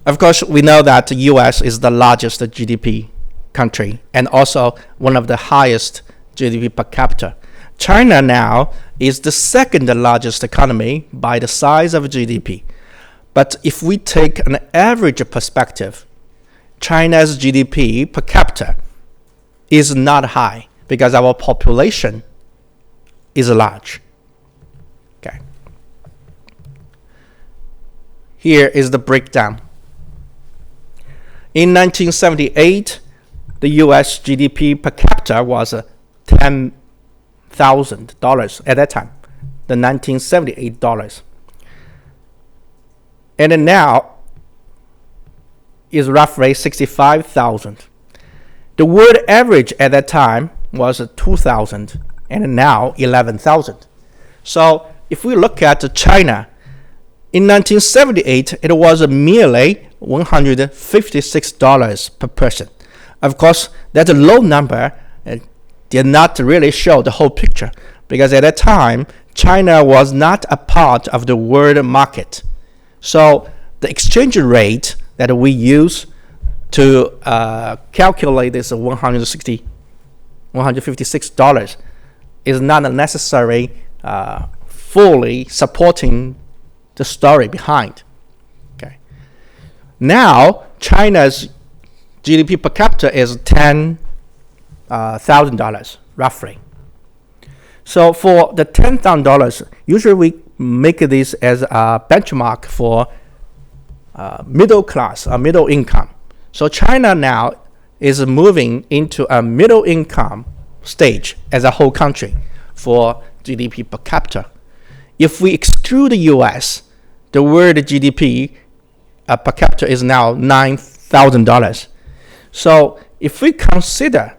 Of course, we know that the US is the largest GDP country and also one of the highest GDP per capita. China now is the second largest economy by the size of GDP. But if we take an average perspective, China's GDP per capita is not high because our population is large. Okay. Here is the breakdown. In 1978, the US GDP per capita was $10,000 at that time, the 1978 dollars. And then now is roughly 65,000. The world average at that time was 2,000 and now 11,000. So if we look at China, in 1978, it was merely $156 per person. Of course, that's a low number and did not really show the whole picture because at that time, China was not a part of the world market. So the exchange rate that we use to calculate this $156 is not necessarily fully supporting the story behind. Okay. Now, China's GDP per capita is $10,000 roughly. So for the $10,000, usually we make this as a benchmark for middle class or middle income. So China now is moving into a middle income stage as a whole country for GDP per capita. If we exclude the US, the world GDP per capita is now $9,000. So if we consider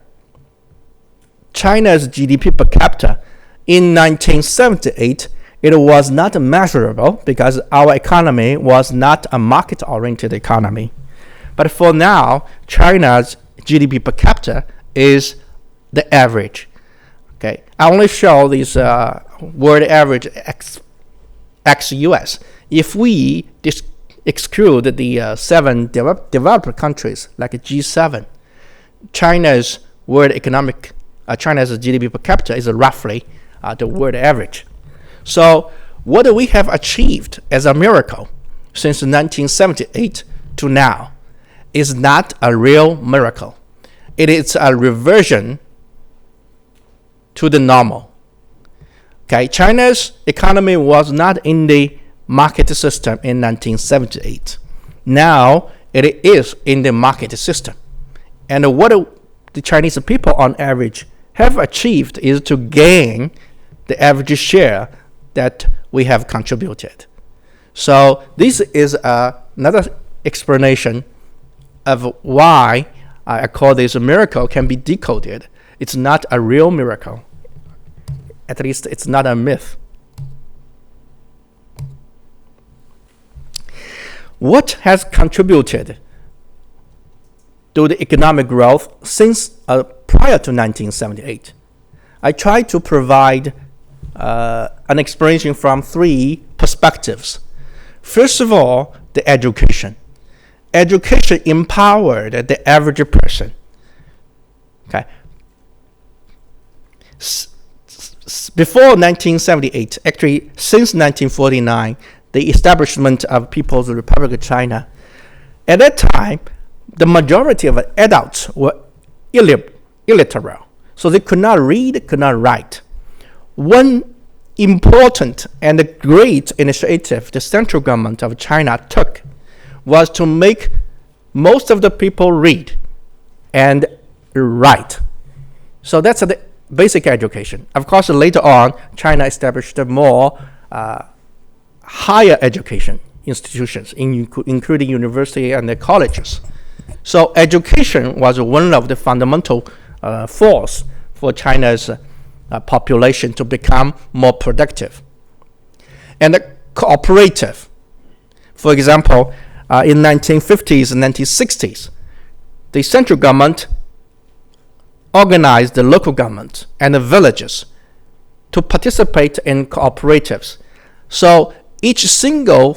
China's GDP per capita in 1978, it was not measurable because our economy was not a market-oriented economy. But for now, China's GDP per capita is the average. Okay, I only show this world average ex-US. If we exclude the 7 developed countries like G7, China's GDP per capita is roughly the world average. So what do we have achieved as a miracle since 1978 to now is not a real miracle. It is a reversion to the normal. Okay, China's economy was not in the market system in 1978. Now it is in the market system. And what the Chinese people on average have achieved is to gain the average share that we have contributed. So this is another explanation of why I call this a miracle can be decoded. It's not a real miracle. At least it's not a myth. What has contributed to the economic growth since prior to 1978? I try to provide an explanation from three perspectives. First of all, the education. Education empowered the average person. Okay. Before 1978, actually since 1949, the establishment of People's Republic of China, at that time, the majority of adults were illiterate, so they could not read, could not write. One important and great initiative the central government of China took was to make most of the people read and write. So that's the basic education. Of course, later on, China established more higher education institutions, including university and the colleges. So education was one of the fundamental force for China's population to become more productive. And the cooperative. For example, in 1950s and 1960s, the central government organized the local government and the villages to participate in cooperatives. So each single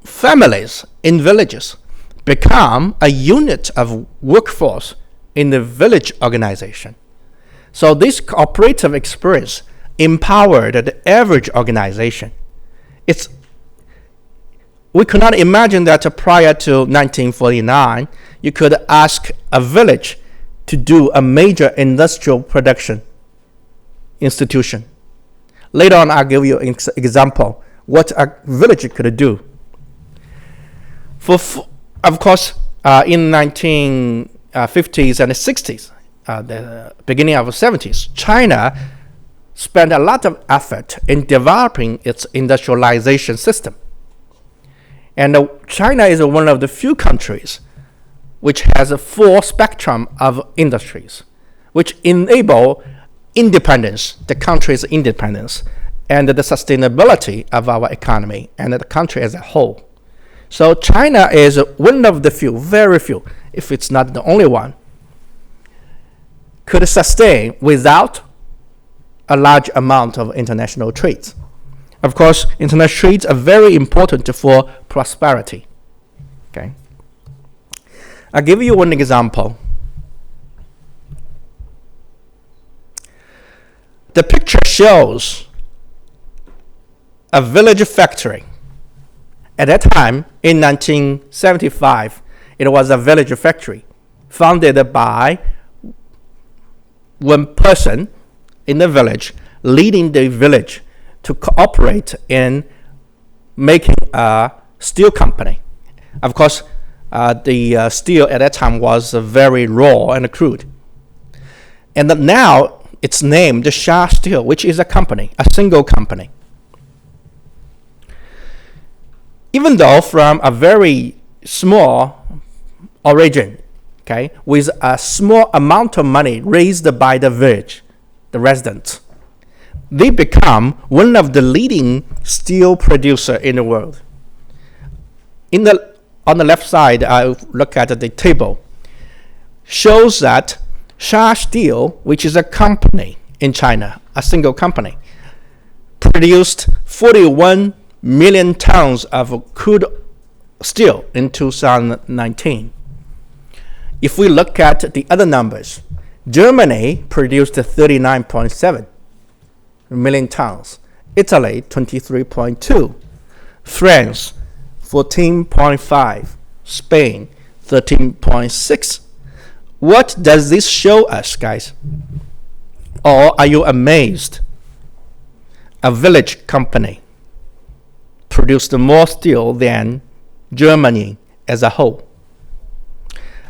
families in villages become a unit of workforce in the village organization. So this cooperative experience empowered the average organization. We could not imagine that prior to 1949, you could ask a village to do a major industrial production institution. Later on, I'll give you an example what a village could do. Of course, in 1950s and 60s, the beginning of the 70s, China spent a lot of effort in developing its industrialization system. And China is one of the few countries which has a full spectrum of industries, which enable independence, the country's independence, and the sustainability of our economy and the country as a whole. So China is one of the few, very few, if it's not the only one, could sustain without a large amount of international trades. Of course, international trades are very important for prosperity. Okay. I'll give you one example. The picture shows a village factory. At that time, in 1975, it was a village factory founded by one person in the village, leading the village to cooperate in making a steel company. Of course, the steel at that time was very raw and crude. And now it's named Sha Steel, which is a company, a single company. Even though from a very small origin, okay, with a small amount of money raised by the village, the residents, they become one of the leading steel producer in the world. On the left side, I look at the table, shows that Sha Steel, which is a company in China, a single company, produced 41 million tons of crude steel in 2019. If we look at the other numbers, Germany produced 39.7 million tons, Italy 23.2, France 14.5, Spain 13.6. What does this show us, guys? Or are you amazed? A village company produced more steel than Germany as a whole.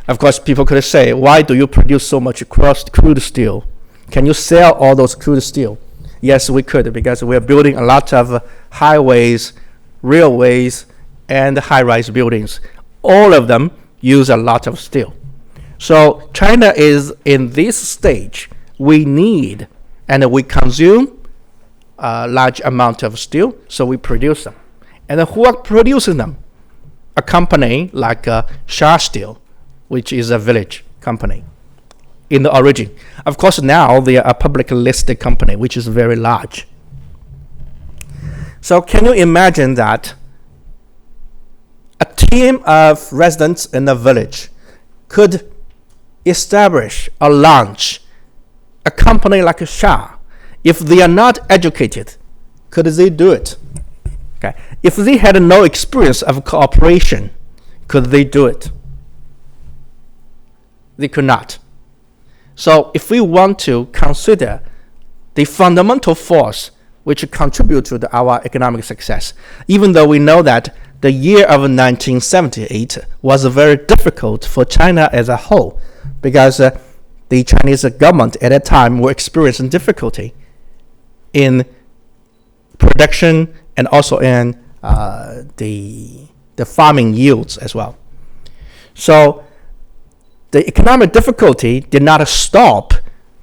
Of course, people could say, why do you produce so much crude steel? Can you sell all those crude steel? Yes, we could, because we're building a lot of highways, railways, and high-rise buildings. All of them use a lot of steel. So China is in this stage. We need and we consume a large amount of steel, so we produce them. And who are producing them? A company like Shah Steel, which is a village company in the origin. Of course, now they are a publicly listed company, which is very large. So can you imagine that a team of residents in a village could establish or launch a company like a Shah? If they are not educated, could they do it? Okay. If they had no experience of cooperation, could they do it? They could not. So if we want to consider the fundamental force which contribute to our economic success, even though we know that the year of 1978 was very difficult for China as a whole, because the Chinese government at that time were experiencing difficulty in production and also in the farming yields as well. So the economic difficulty did not stop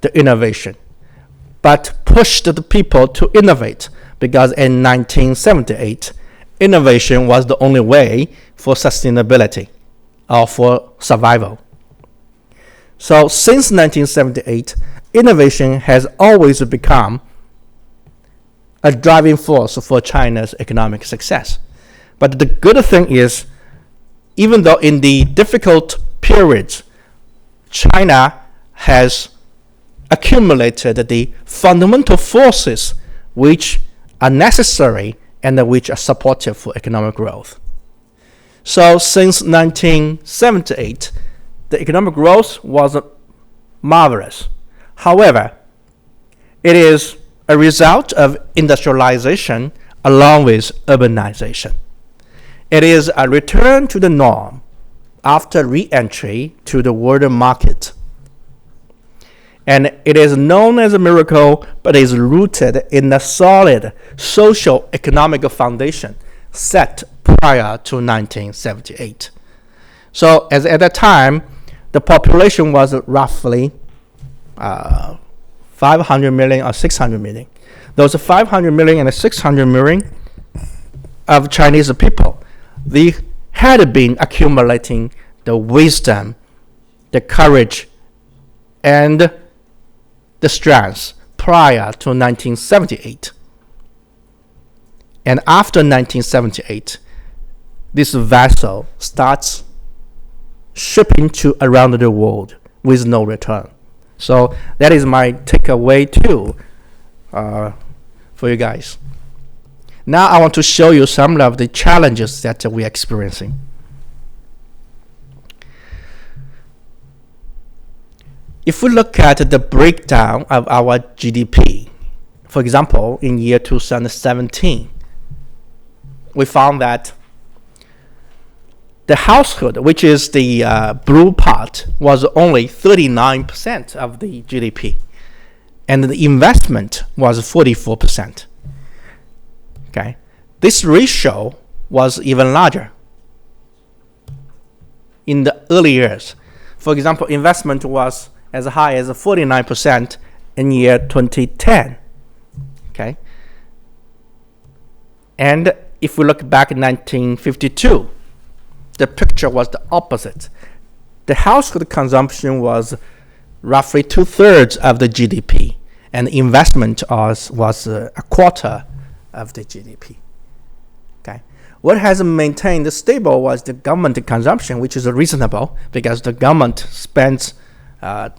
the innovation, but pushed the people to innovate, because in 1978, innovation was the only way for sustainability or for survival. So since 1978, innovation has always become a driving force for China's economic success. But the good thing is, even though in the difficult periods, China has accumulated the fundamental forces which are necessary and which are supportive for economic growth. So since 1978, the economic growth was marvelous. However, it is a result of industrialization along with urbanization. It is a return to the norm after re-entry to the world market. And it is known as a miracle, but is rooted in a solid social economic foundation set prior to 1978. So as at that time, the population was roughly 500 million or 600 million. Those 500 million and 600 million of Chinese people, they had been accumulating the wisdom, the courage, and the strength prior to 1978. And after 1978, this vessel starts shipping to around the world with no return. So that is my takeaway too for you guys. Now I want to show you some of the challenges that we are experiencing. If we look at the breakdown of our GDP, for example, in year 2017, we found that the household, which is the blue part, was only 39% of the GDP, and the investment was 44%. Okay, this ratio was even larger in the early years. For example, investment was as high as 49% in year 2010. Okay, and if we look back in 1952, the picture was the opposite. The household consumption was roughly 2/3 of the GDP, and investment was a quarter of the GDP. Okay, what has maintained stable was the government consumption, which is reasonable because the government spends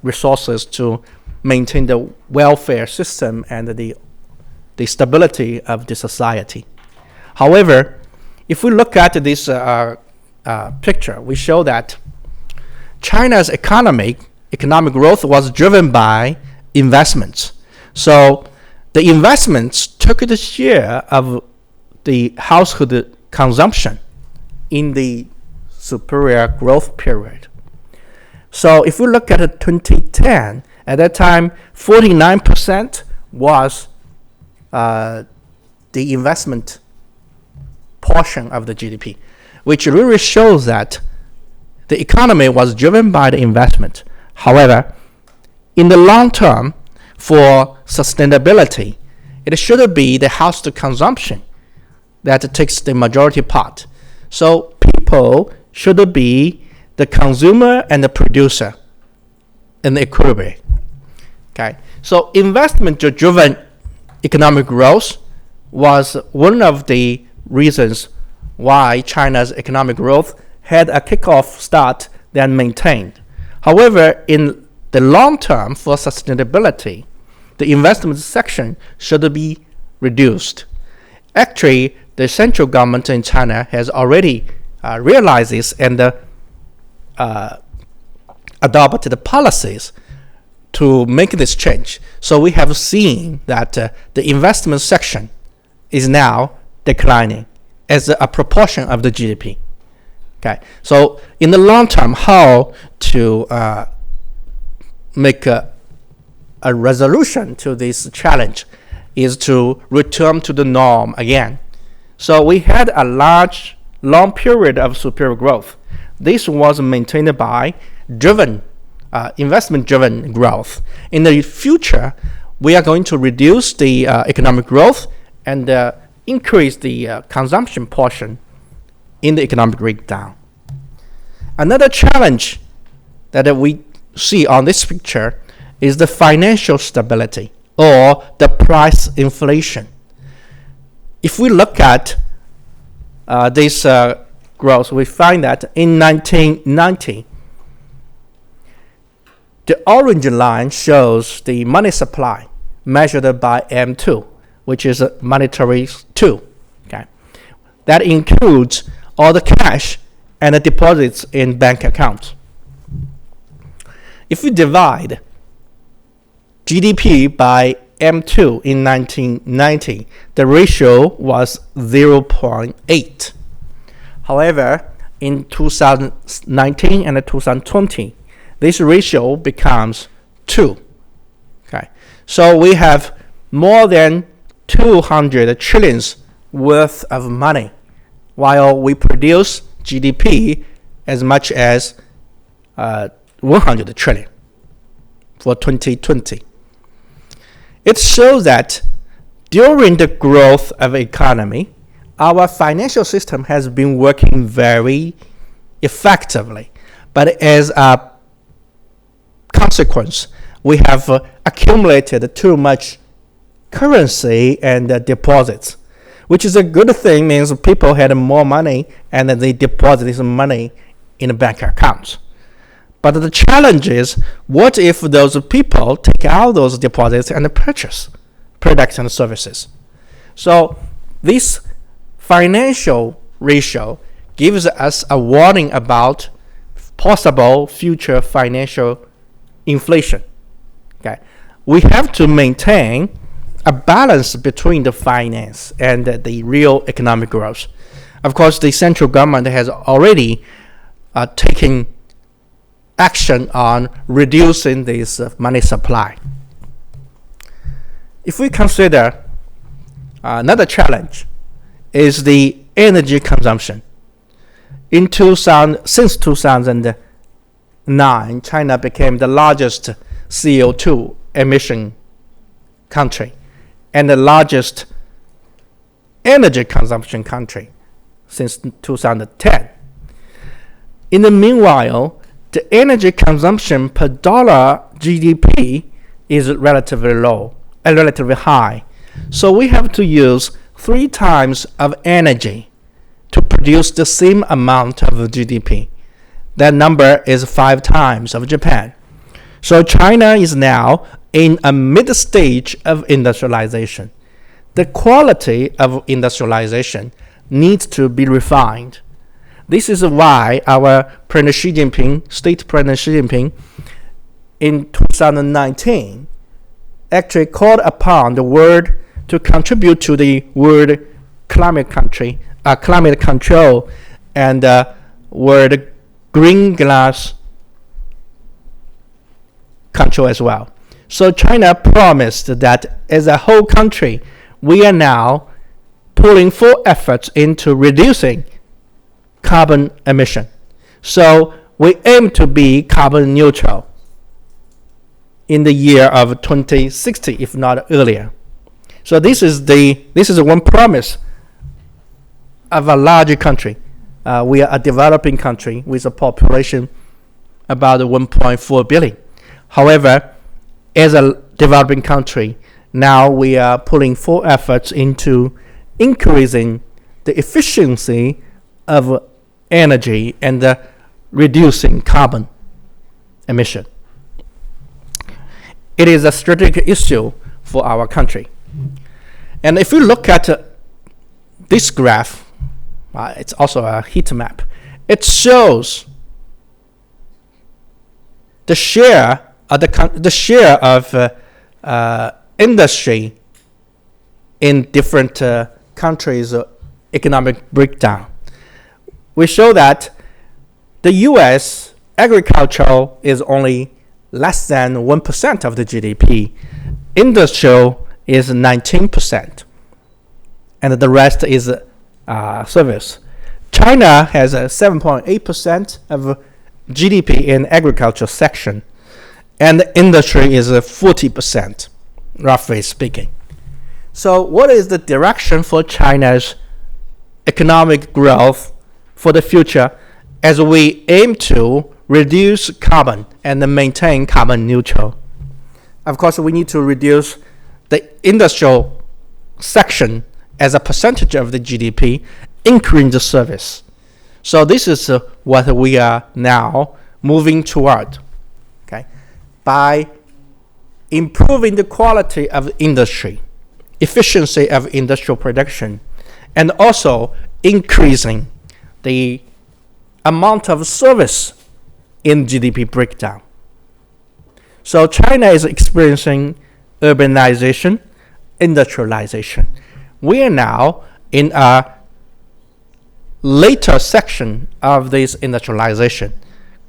resources to maintain the welfare system and the stability of the society. However, if we look at this picture, we show that China's economic growth was driven by investments. So the investments took the share of the household consumption in the superior growth period. So if we look at 2010, at that time, 49% was the investment portion of the GDP, which really shows that the economy was driven by the investment. However, in the long term, for sustainability, it should be the household consumption that takes the majority part. So people should be the consumer and the producer in the equilibrium. Okay, so investment-driven economic growth was one of the reasons why China's economic growth had a kickoff start then maintained. However, in the long term, for sustainability, the investment section should be reduced. Actually, the central government in China has already realized this and adopted the policies to make this change. So we have seen that the investment section is now declining as a proportion of the GDP. Okay, so in the long term, how to make a resolution to this challenge is to return to the norm again. So we had a long period of superior growth. This was maintained by investment-driven growth. In the future, we are going to reduce the economic growth and increase the consumption portion in the economic breakdown. Another challenge that we see on this picture is the financial stability or the price inflation. If we look at this growth, we find that in 1990, the orange line shows the money supply measured by M2, which is a monetary 2. Okay, that includes all the cash and the deposits in bank accounts. If we divide GDP by M2 in 1990, the ratio was 0.8. However, in 2019 and 2020, this ratio becomes 2. Okay, so we have more than 200 trillions worth of money, while we produce GDP as much as 100 trillion for 2020. It shows that during the growth of the economy, our financial system has been working very effectively. But as a consequence, we have accumulated too much currency and deposits, which is a good thing, means people had more money and they deposited some money in bank accounts. But the challenge is, what if those people take out those deposits and purchase products and services? So this financial ratio gives us a warning about possible future financial inflation. Okay, we have to maintain a balance between the finance and the real economic growth. Of course, the central government has already taken action on reducing this money supply. If we consider another challenge is the energy consumption. Since 2009, China became the largest CO2 emission country and the largest energy consumption country since 2010. In the meanwhile, the energy consumption per dollar GDP is relatively low and relatively high. So we have to use 3 times of energy to produce the same amount of GDP. That number is 5 times of Japan. So China is now in a mid-stage of industrialization. The quality of industrialization needs to be refined. This is why our President Xi Jinping, State President Xi Jinping, in 2019, actually called upon the world to contribute to the world climate control and world green glass control as well. So China promised that as a whole country, we are now pulling full efforts into reducing carbon emission. So we aim to be carbon neutral in the year of 2060, if not earlier. So this is one promise of a larger country. We are a developing country with a population about 1.4 billion. However, as a developing country, now we are putting full efforts into increasing the efficiency of energy and reducing carbon emission. It is a strategic issue for our country. And if you look at this graph, it's also a heat map. It shows the share of industry in different countries' economic breakdown. We show that the U.S. agriculture is only less than 1% of the GDP. Industrial is 19%, and the rest is service. China has 7.8% of GDP in agriculture section, and industry is 40%, roughly speaking. So what is the direction for China's economic growth for the future as we aim to reduce carbon and maintain carbon neutral? Of course, we need to reduce the industrial section as a percentage of the GDP, increase the service. So this is what we are now moving toward, okay? By improving the quality of industry, efficiency of industrial production, and also increasing the amount of service in GDP breakdown. So China is experiencing urbanization, industrialization. We are now in a later section of this industrialization.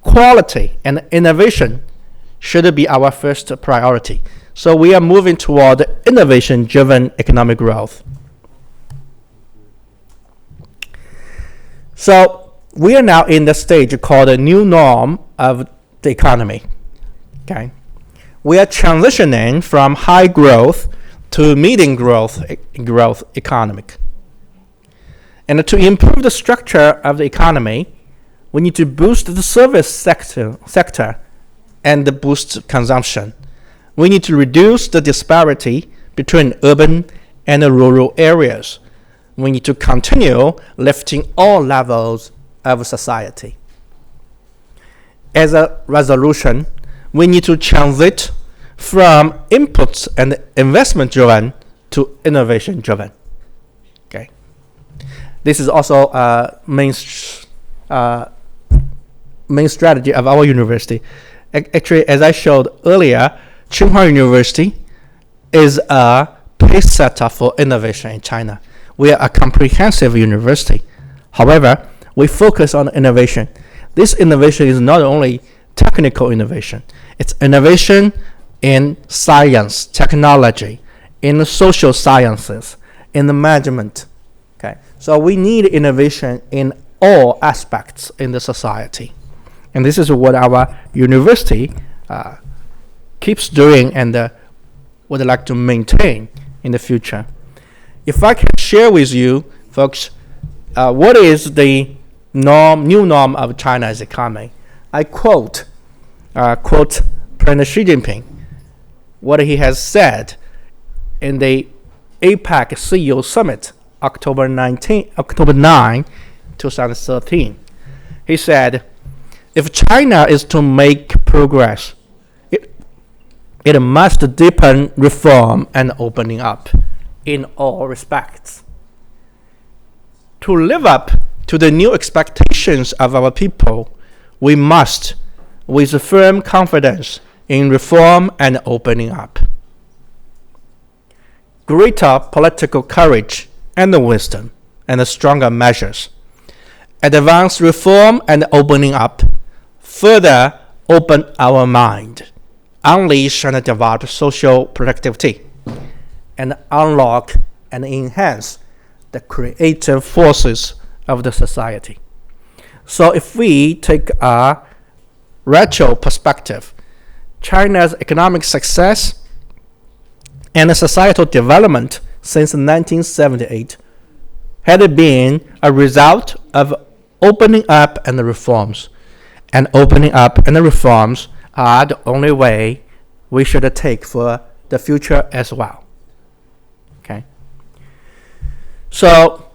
Quality and innovation should be our first priority. So we are moving toward innovation-driven economic growth. So we are now in the stage called a new norm of the economy. Okay, we are transitioning from high growth to medium growth economic. And to improve the structure of the economy, we need to boost the service sector and boost consumption. We need to reduce the disparity between urban and rural areas. We need to continue lifting all levels of society. As a resolution, we need to transit from inputs and investment driven to innovation driven. Okay. This is also a main strategy of our university. Actually, as I showed earlier, Tsinghua University is a pace setter for innovation in China. We are a comprehensive university. However, we focus on innovation. This innovation is not only technical innovation, it's innovation in science, technology, in the social sciences, in the management. Okay, so we need innovation in all aspects in the society. And this is what our university keeps doing and would like to maintain in the future. If I can share with you, folks, what is the new norm of China's economy, I quote President Xi Jinping, what he has said in the APEC CEO Summit, October 9, 2013. He said, if China is to make progress, it must deepen reform and opening up in all respects. To live up to the new expectations of our people, we must, with firm confidence in reform and opening up. greater political courage and wisdom, and stronger measures. Advance reform and opening up, further open our mind, unleash and develop social productivity, and unlock and enhance the creative forces of the society. So if we take a retro perspective, China's economic success and societal development since 1978 had been a result of opening up and reforms. And opening up and reforms are the only way we should take for the future as well. Okay. So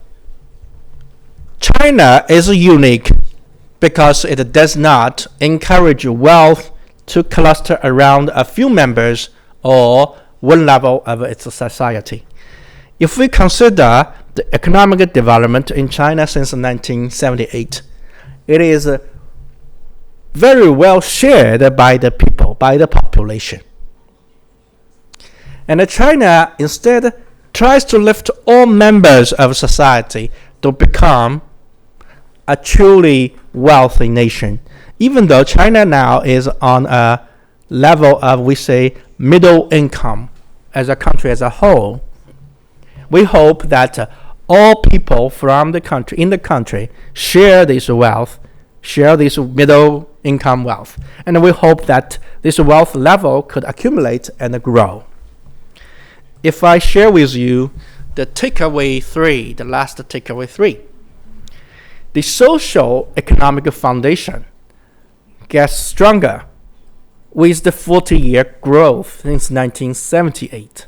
China is unique because it does not encourage wealth to cluster around a few members or one level of its society. If we consider the economic development in China since 1978, it is very well shared by the people, by the population. And China instead tries to lift all members of society to become a truly wealthy nation. Even though China now is on a level of, we say, middle income as a country as a whole, we hope that all people from the country, in the country, share this wealth, share this middle income wealth. And we hope that this wealth level could accumulate and grow. If I share with you the takeaway 3, the last takeaway 3, the social economic foundation gets stronger with the 40-year growth since 1978.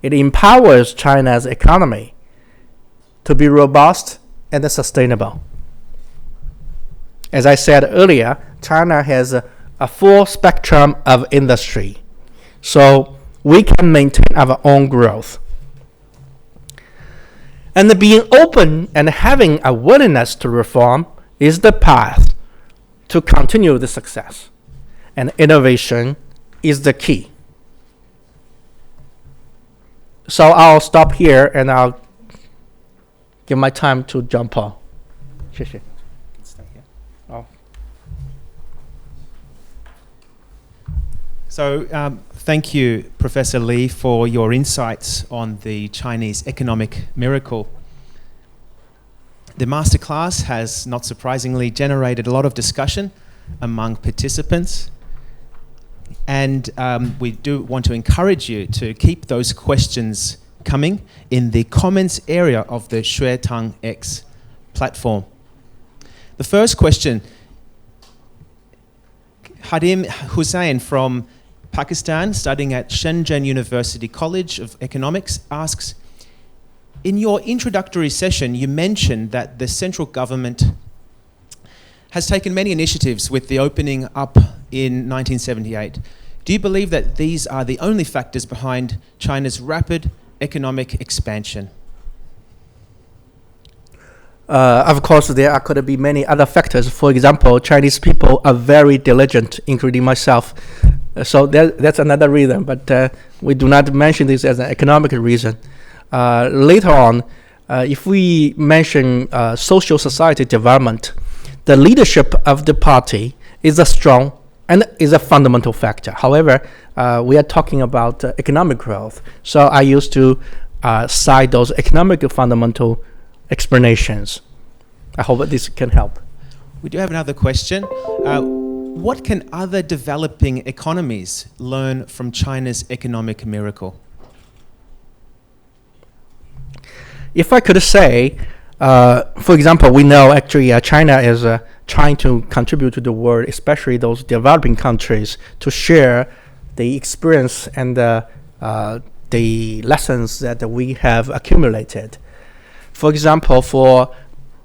It empowers China's economy to be robust and sustainable. As I said earlier, China has a full spectrum of industry, so we can maintain our own growth. And being open and having a willingness to reform is the path to continue the success. And innovation is the key. So I'll stop here and I'll give my time to John Paul. 谢谢. So thank you, Professor Li, for your insights on the Chinese economic miracle. The masterclass has, not surprisingly, generated a lot of discussion among participants. And we do want to encourage you to keep those questions coming in the comments area of the Xuetang X platform. The first question, Hadim Hussain from Pakistan, studying at Shenzhen University College of Economics, asks, in your introductory session, you mentioned that the central government has taken many initiatives with the opening up in 1978. Do you believe that these are the only factors behind China's rapid economic expansion? Of course, there could be many other factors. For example, Chinese people are very diligent, including myself. So that's another reason, but we do not mention this as an economic reason. Later on, if we mention social society development, the leadership of the party is a strong and is a fundamental factor. However, we are talking about economic growth. So I used to cite those economic fundamental explanations. I hope that this can help. We do have another question. What can other developing economies learn from China's economic miracle? If I could say, for example, we know actually China is trying to contribute to the world, especially those developing countries, to share the experience and the lessons that we have accumulated. For example, for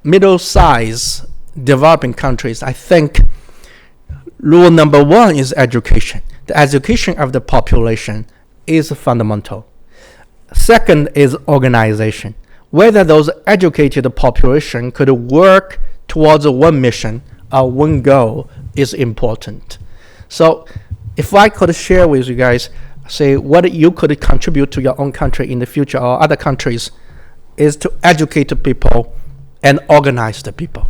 middle-sized developing countries, I think rule number 1 is education. The education of the population is fundamental. Second is organization. Whether those educated population could work towards one mission or one goal is important. So if I could share with you guys say what you could contribute to your own country in the future or other countries is to educate the people and organize the people.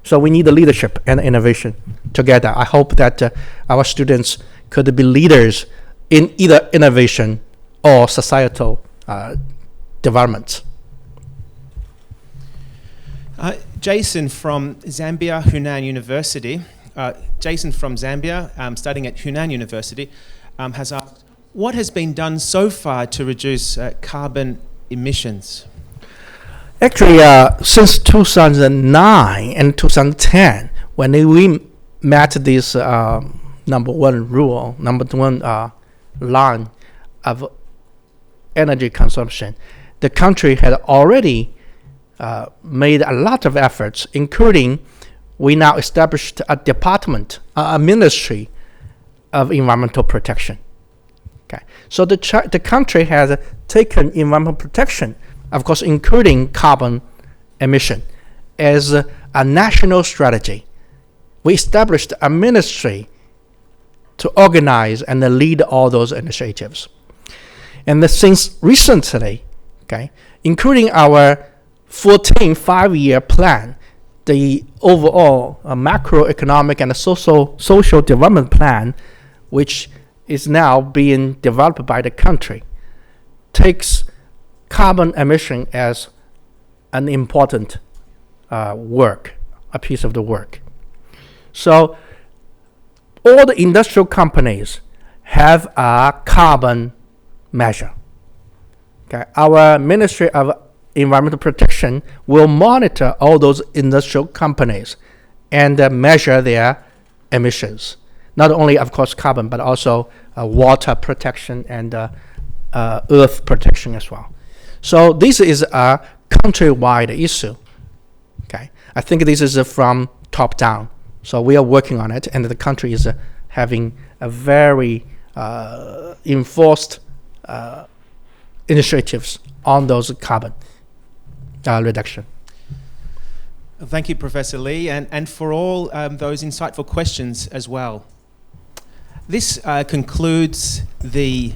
So we need the leadership and innovation together. I hope that our students could be leaders in either innovation or societal development. Jason from Zambia, Hunan University. Jason from Zambia, studying at Hunan University, has asked, what has been done so far to reduce carbon emissions? Actually, since 2009 and 2010, when we met this number one line of energy consumption, the country had already made a lot of efforts, including we now established a department, a ministry of environmental protection. Okay, so the country has taken environmental protection, of course, including carbon emission, as a national strategy. We established a ministry to organize and lead all those initiatives. And since recently, okay, including our 14 5-year plan, the overall macroeconomic and social development plan, which is now being developed by the country, takes carbon emission as an important work, a piece of the work. So all the industrial companies have a carbon measure. Okay, our Ministry of Environmental Protection will monitor all those industrial companies and measure their emissions. Not only, of course, carbon, but also water protection and earth protection as well. So this is a countrywide issue. Okay, I think this is from top down. So we are working on it, and the country is having a very enforced initiatives on those carbon reduction. Thank you, Professor Lee, and for all those insightful questions as well. This concludes the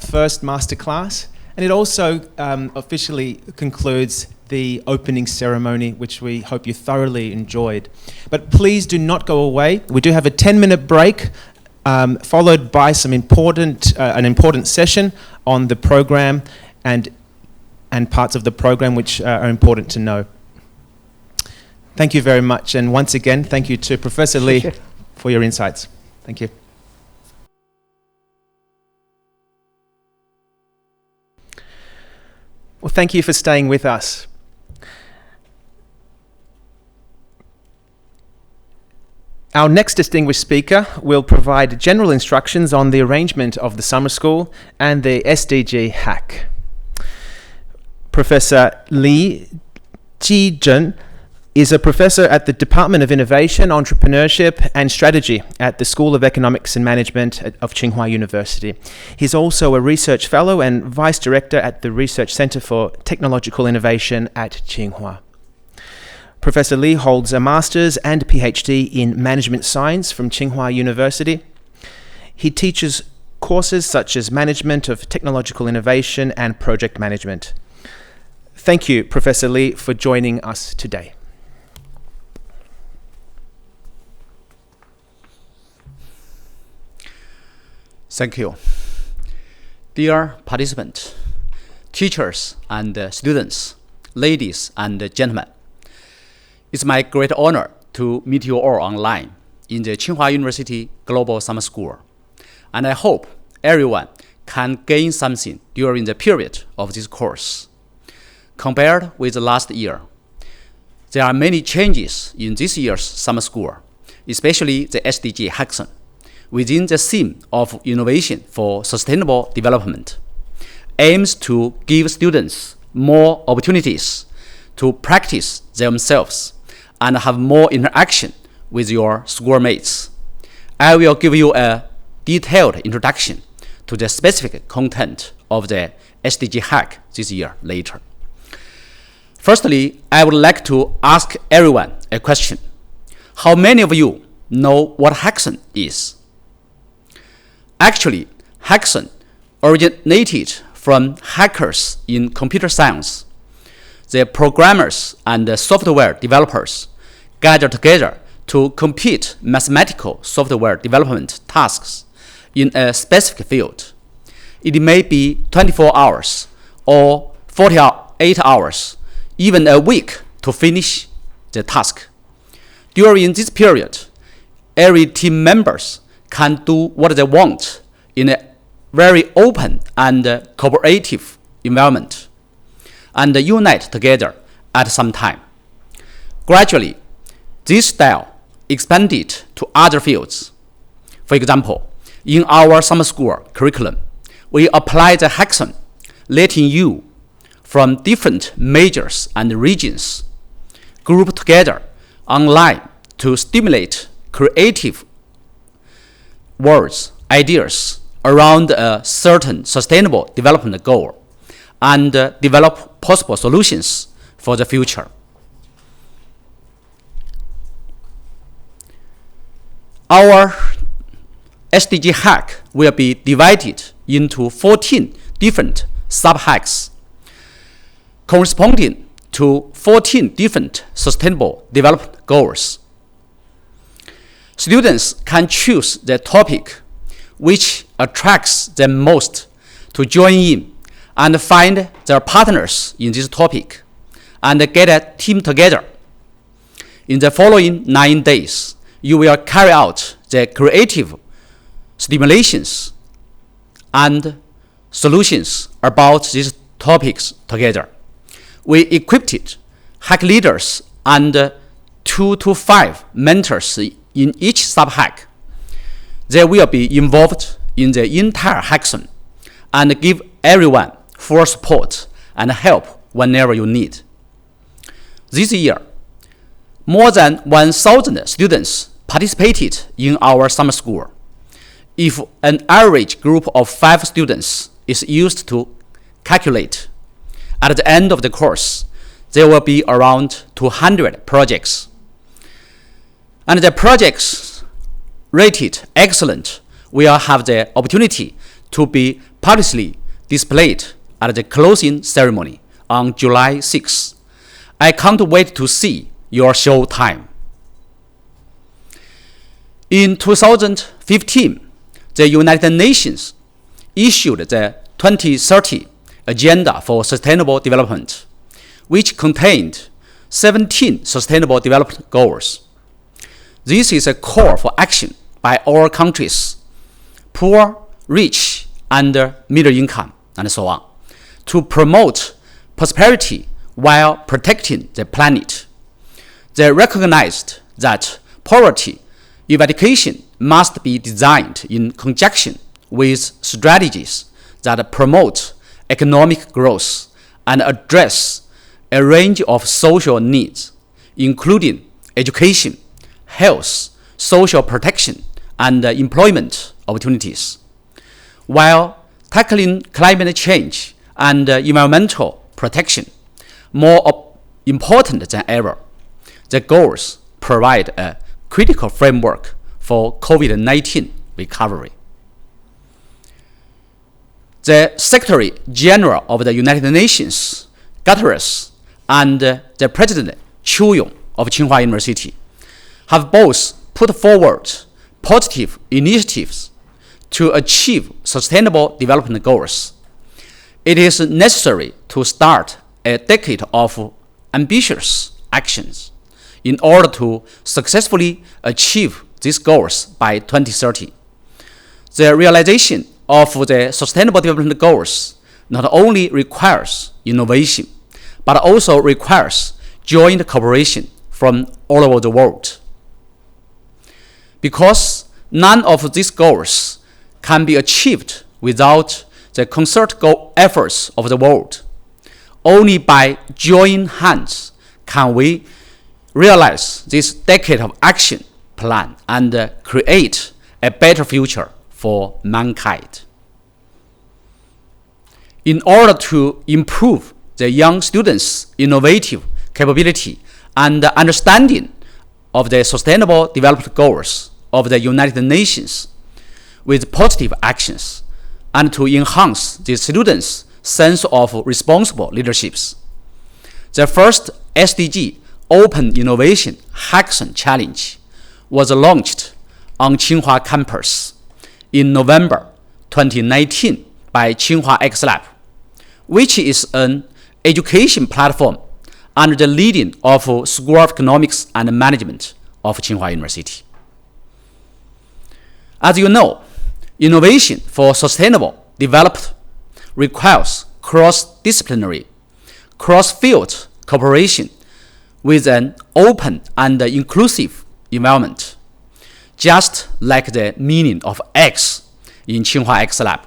first masterclass, and it also officially concludes the opening ceremony, which we hope you thoroughly enjoyed. But please do not go away. We do have a 10-minute break, followed by some an important session on the program and parts of the program which are important to know. Thank you very much, and once again, thank you to Professor Lee for your insights. Thank you. Well, thank you for staying with us. Our next distinguished speaker will provide general instructions on the arrangement of the summer school and the SDG hack. Professor Li Jizhen is a professor at the Department of Innovation, Entrepreneurship and Strategy at the School of Economics and Management of Tsinghua University. He's also a research fellow and vice director at the Research Center for Technological Innovation at Tsinghua. Professor Li holds a master's and PhD in management science from Tsinghua University. He teaches courses such as management of technological innovation and project management. Thank you, Professor Li, for joining us today. Thank you. Dear participants, teachers and students, ladies and gentlemen, it's my great honor to meet you all online in the Tsinghua University Global Summer School. And I hope everyone can gain something during the period of this course. Compared with last year, there are many changes in this year's summer school, especially the SDG hackathon, within the theme of innovation for sustainable development, aims to give students more opportunities to practice themselves and have more interaction with your schoolmates. I will give you a detailed introduction to the specific content of the SDG hack this year later. Firstly, I would like to ask everyone a question. How many of you know what hackathon is? Actually, hackathon originated from hackers in computer science. The programmers and the software developers gather together to complete mathematical software development tasks in a specific field. It may be 24 hours or 48 hours, even a week to finish the task. During this period, every team members can do what they want in a very open and cooperative environment and unite together at some time. Gradually, this style expanded to other fields. For example, in our summer school curriculum, we apply the hackathon, letting you from different majors and regions group together online to stimulate creative words, ideas around a certain sustainable development goal and develop possible solutions for the future. Our SDG hack will be divided into 14 different sub-hacks corresponding to 14 different sustainable development goals. Students can choose the topic which attracts them most to join in and find their partners in this topic and get a team together. In the following 9 days, you will carry out the creative stimulations and solutions about these topics together. We equipped hack leaders and 2 to 5 mentors in each sub-hack. They will be involved in the entire hackathon and give everyone full support and help whenever you need. This year, more than 1,000 students participated in our summer school. If an average group of 5 students is used to calculate, at the end of the course, there will be around 200 projects. And the projects rated excellent will have the opportunity to be publicly displayed at the closing ceremony on July 6. I can't wait to see your show time. In 2015, the United Nations issued the 2030 Agenda for Sustainable Development, which contained 17 Sustainable Development Goals. This is a call for action by all countries, poor, rich, and middle income, and so on, to promote prosperity while protecting the planet. They recognized that poverty eradication must be designed in conjunction with strategies that promote economic growth and address a range of social needs, including education, health, social protection, and employment opportunities. While tackling climate change and environmental protection more important than ever, the goals provide a critical framework for COVID-19 recovery. The Secretary General of the United Nations, Guterres, and the President Chu Yong of Tsinghua University have both put forward positive initiatives to achieve sustainable development goals. It is necessary to start a decade of ambitious actions in order to successfully achieve these goals by 2030. The realization of the Sustainable Development Goals not only requires innovation, but also requires joint cooperation from all over the world. Because none of these goals can be achieved without the concerted efforts of the world. Only by joining hands can we realize this decade of action plan and create a better future for mankind. In order to improve the young students' innovative capability and understanding of the Sustainable Development Goals of the United Nations with positive actions, and to enhance the students' sense of responsible leaderships. The first SDG Open Innovation Hackathon Challenge was launched on Tsinghua campus in November 2019 by Tsinghua X Lab, which is an education platform under the leading of School of Economics and Management of Tsinghua University. As you know, innovation for sustainable development requires cross-disciplinary, cross-field cooperation with an open and inclusive environment, just like the meaning of X in Tsinghua X Lab,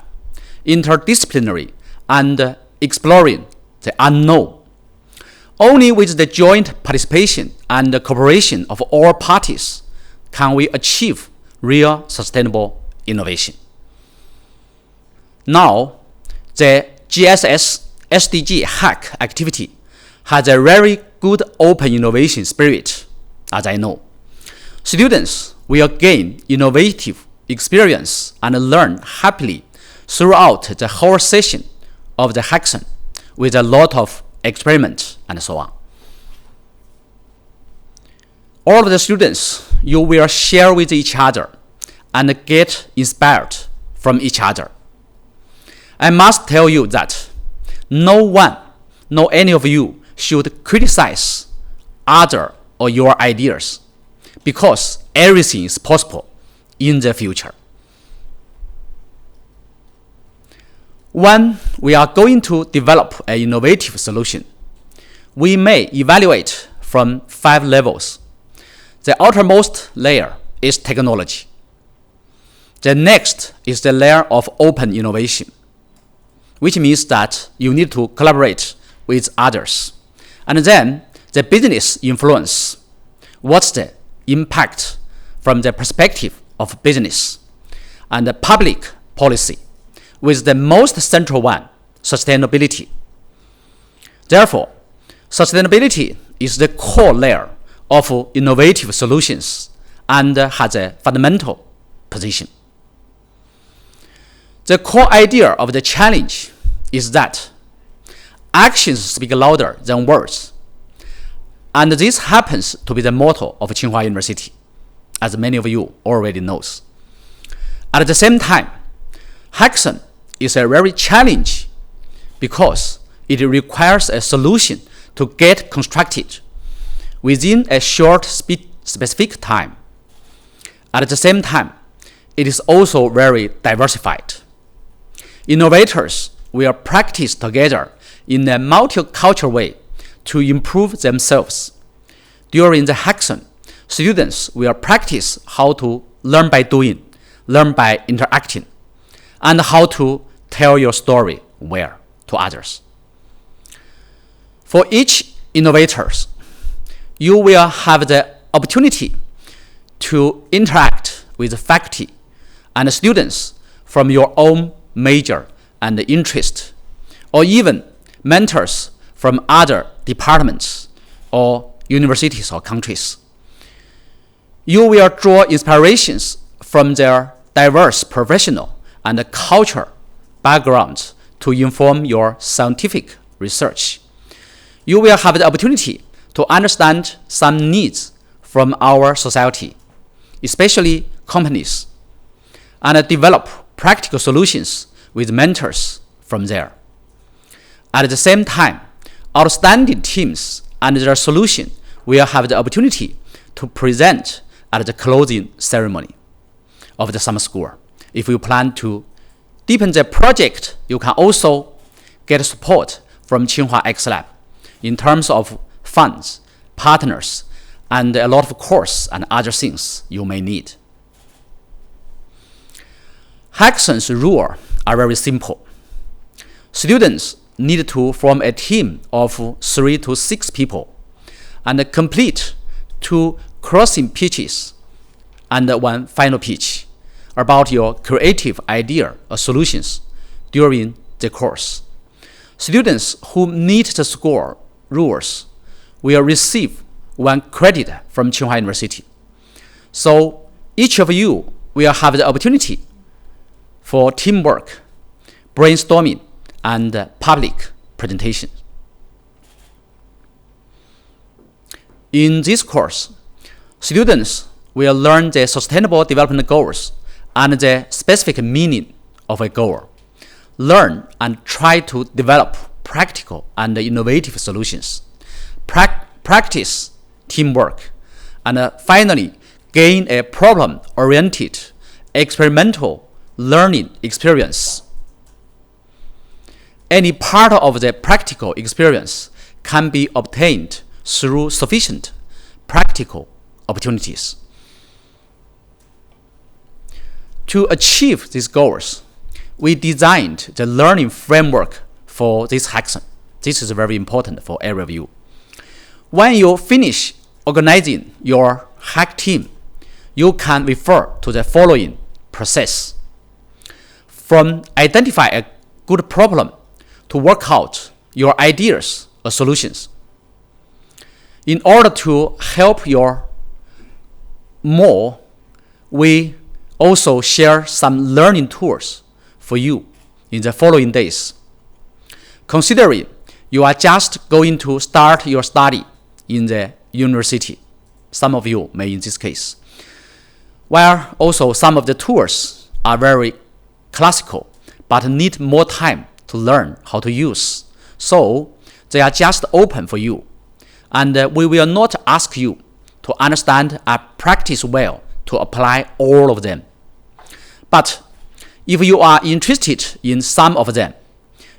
interdisciplinary and exploring the unknown. Only with the joint participation and cooperation of all parties can we achieve real sustainable innovation. Now, the GSS SDG Hack activity has a very good open innovation spirit, as I know. Students will gain innovative experience and learn happily throughout the whole session of the hackathon with a lot of experiment and so on. All of the students, you will share with each other and get inspired from each other. I must tell you that no one, no any of you should criticize other or your ideas, because everything is possible in the future. When we are going to develop an innovative solution, we may evaluate from 5 levels. The outermost layer is technology. The next is the layer of open innovation, which means that you need to collaborate with others. And then the business influence. What's the impact from the perspective of business? And the public policy, with the most central one, sustainability. Therefore, sustainability is the core layer of innovative solutions and has a fundamental position. The core idea of the challenge is that actions speak louder than words. And this happens to be the motto of Tsinghua University, as many of you already knows. At the same time, hackathon is a very challenge because it requires a solution to get constructed within a short specific time. At the same time, it is also very diversified. Innovators will practice together in a multicultural way to improve themselves. During the hackathon, students will practice how to learn by doing, learn by interacting, and how to tell your story well to others. For each innovator, you will have the opportunity to interact with faculty and students from your own major and interest, or even mentors from other departments or universities or countries. You will draw inspirations from their diverse professional and cultural backgrounds to inform your scientific research. You will have the opportunity to understand some needs from our society, especially companies, and develop practical solutions with mentors from there. At the same time, outstanding teams and their solution will have the opportunity to present at the closing ceremony of the summer school. If you plan to deepen the project, you can also get support from Tsinghua X Lab in terms of funds, partners, and a lot of course and other things you may need. Hackathon's rules are very simple. Students need to form a team of 3 to 6 people and complete 2 crossing pitches and 1 final pitch about your creative idea or solutions during the course. Students who meet the score rules will receive 1 credit from Tsinghua University. So each of you will have the opportunity for teamwork brainstorming, and public presentation. In this course, students will learn the Sustainable Development Goals and the specific meaning of a goal, learn and try to develop practical and innovative solutions, practice teamwork, and finally gain a problem-oriented experimental learning experience. Any part of the practical experience can be obtained through sufficient practical opportunities. To achieve these goals, we designed the learning framework for this hackathon. This is very important for every of you. When you finish organizing your hack team, you can refer to the following process. From identify a good problem to work out your ideas or solutions. In order to help you more, we also share some learning tools for you in the following days. Considering you are just going to start your study in the university, some of you may in this case, while also some of the tools are very classical but need more time to learn how to use. So they are just open for you. And we will not ask you to understand and practice well to apply all of them. But if you are interested in some of them,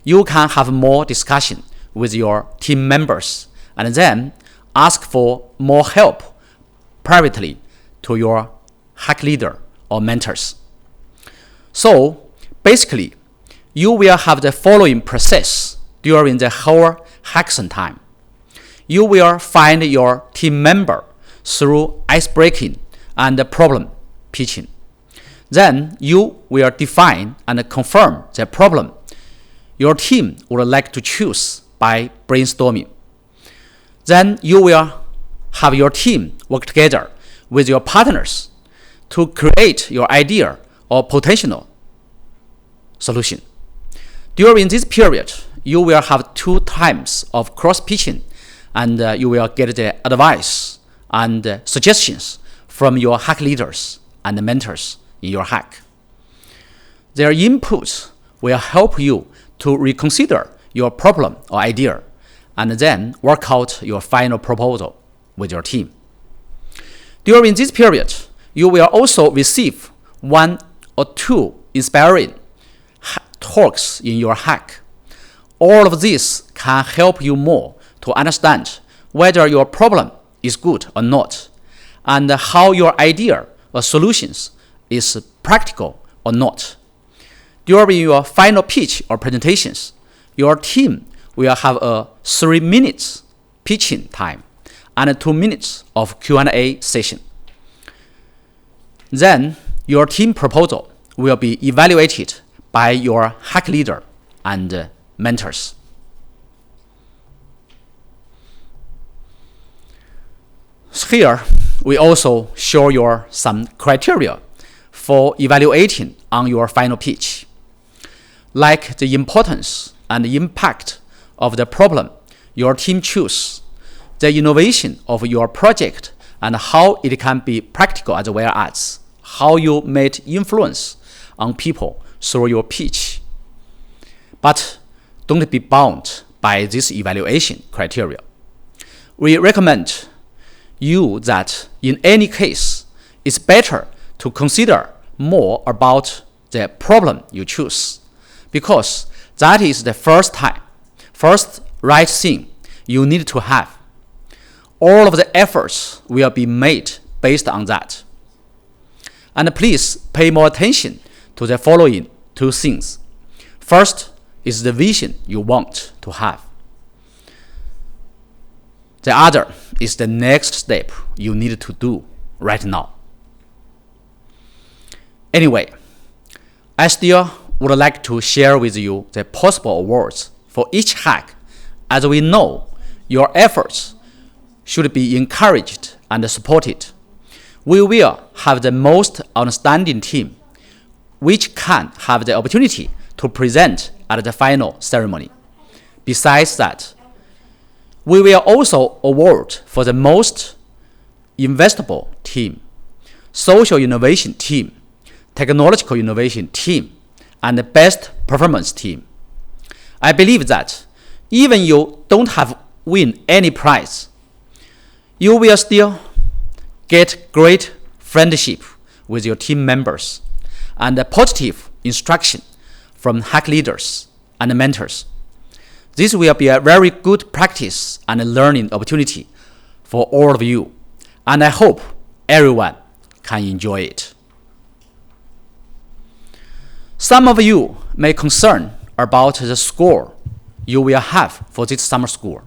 you can have more discussion with your team members and then ask for more help privately to your hack leader or mentors. So basically, you will have the following process during the whole hackathon time. You will find your team member through ice-breaking and problem pitching. Then you will define and confirm the problem your team would like to choose by brainstorming. Then you will have your team work together with your partners to create your idea or potential solution. During this period, you will have 2 times of cross-pitching, and you will get the advice and suggestions from your hack leaders and mentors in your hack. Their input will help you to reconsider your problem or idea and then work out your final proposal with your team. During this period, you will also receive 1 or 2 inspiring talks in your hack. All of this can help you more to understand whether your problem is good or not, and how your idea or solutions is practical or not. During your final pitch or presentations, your team will have a 3 minutes pitching time and 2 minutes of Q&A session. Then your team proposal will be evaluated by your hack leader and mentors. Here, we also show you some criteria for evaluating on your final pitch, like the importance and the impact of the problem your team choose, the innovation of your project and how it can be practical as well as how you made influence on people through your pitch. But don't be bound by this evaluation criteria. We recommend you that in any case, it's better to consider more about the problem you choose, because that is the first right thing you need to have. All of the efforts will be made based on that. And please pay more attention to the following 2 things. First is the vision you want to have. The other is the next step you need to do right now. Anyway, I still would like to share with you the possible awards for each hack, as we know your efforts should be encouraged and supported. We will have the most outstanding team, which can have the opportunity to present at the final ceremony. Besides that, we will also award for the most investable team, social innovation team, technological innovation team, and the best performance team. I believe that even you don't have win any prize, you will still get great friendship with your team members and a positive instruction from hack leaders and mentors. This will be a very good practice and a learning opportunity for all of you, and I hope everyone can enjoy it. Some of you may concern about the score you will have for this summer school.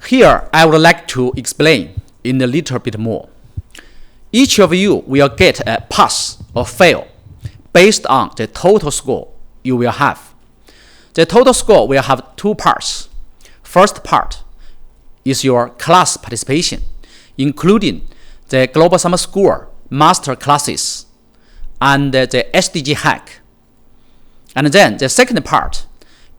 Here, I would like to explain in a little bit more. Each of you will get a pass or fail based on the total score you will have. The total score will have two parts. First part is your class participation, including the Global Summer School master classes and the SDG hack. And then the second part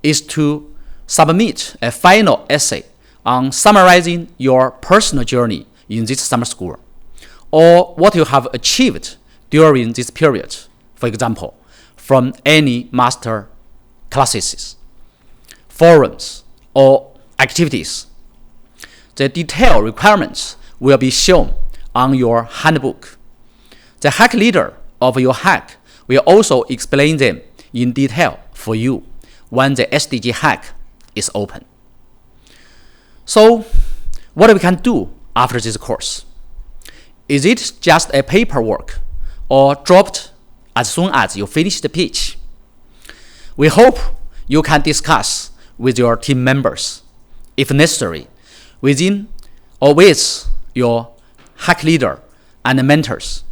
is to submit a final essay on summarizing your personal journey in this summer school, or what you have achieved during this period, for example, from any master classes, forums, or activities. The detailed requirements will be shown on your handbook. The hack leader of your hack will also explain them in detail for you when the SDG hack is open. So, what we can do after this course? Is it just a paperwork or dropped as soon as you finish the pitch? We hope you can discuss with your team members, if necessary, within or with your hack leader and mentors,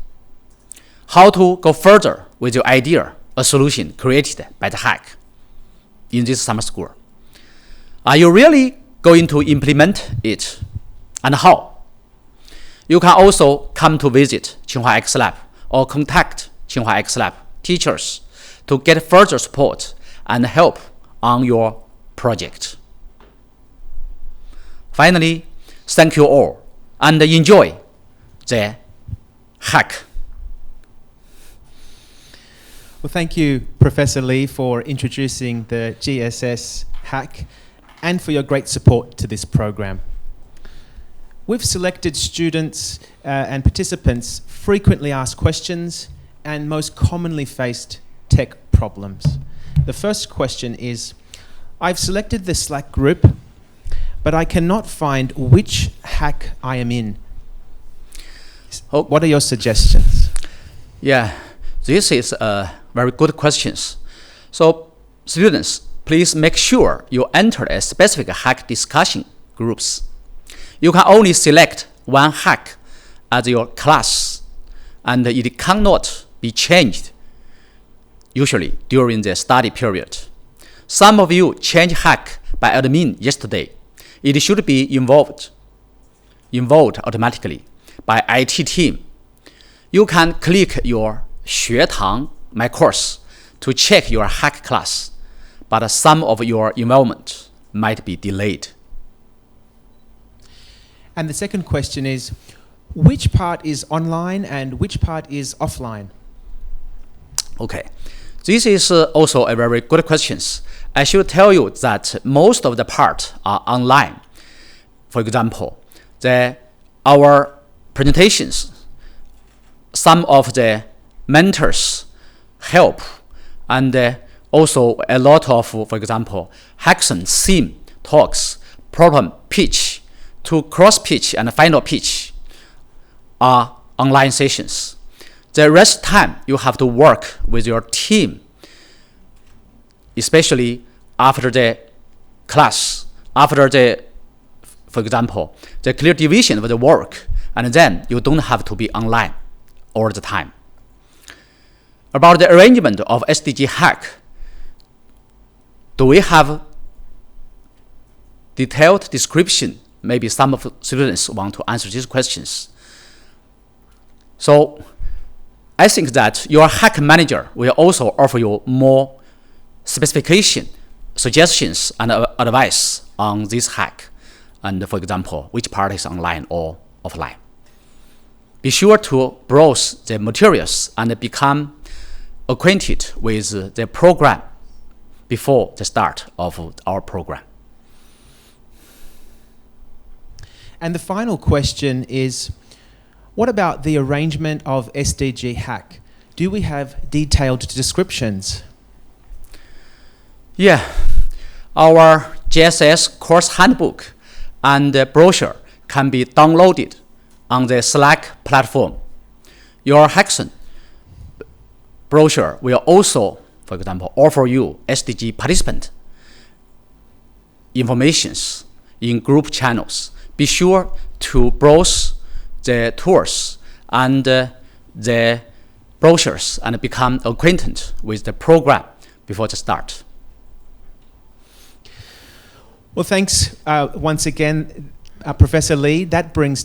how to go further with your idea or solution created by the hack in this summer school. Are you really going to implement it, and how? You can also come to visit Tsinghua X Lab or contact Tsinghua X Lab teachers to get further support and help on your project. Finally, thank you all and enjoy the hack. Well, thank you, Professor Lee, for introducing the GSS hack and for your great support to this program. We've selected students and participants frequently asked questions and most commonly faced tech problems. The first question is, I've selected the Slack group, but I cannot find which hack I am in. What are your suggestions? Yeah, this is a very good question. So, students, please make sure you enter a specific hack discussion groups. You can only select one hack as your class, and it cannot be changed usually during the study period. Some of you changed hack by admin yesterday. It should be involved automatically by IT team. You can click your 学堂 my course to check your hack class, but some of your involvement might be delayed. And the second question is, which part is online and which part is offline? Okay, this is also a very good question. I should tell you that most of the parts are online. For example, our presentations, some of the mentors help, and also a lot of, for example, hackathon theme talks, problem pitch, to cross pitch and final pitch are online sessions. The rest time you have to work with your team, especially after the class, after the, for example, the clear division of the work, and then you don't have to be online all the time. About the arrangement of SDG hack, do we have detailed description? Maybe some of the students want to answer these questions. So I think that your hack manager will also offer you more specification, suggestions, and advice on this hack. And for example, which part is online or offline. Be sure to browse the materials and become acquainted with the program before the start of our program. And the final question is, what about the arrangement of SDG hack? Do we have detailed descriptions? Yeah, our GSS course handbook and brochure can be downloaded on the Slack platform. Your hackathon brochure will also, for example, offer you SDG participant informations in group channels. Be sure to browse the tours and the brochures and become acquainted with the program before the start. Well, thanks once again, Professor Lee. That brings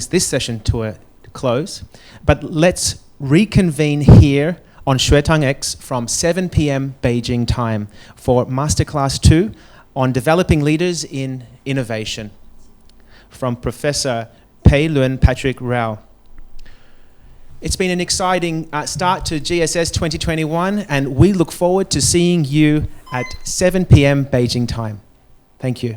this session to a close. But let's reconvene here on Xuetang X from 7 p.m. Beijing time for Masterclass 2 on Developing Leaders in Innovation from Professor Pei Lun Patrick Rao. It's been an exciting start to GSS 2021, and we look forward to seeing you at 7 p.m. Beijing time. Thank you.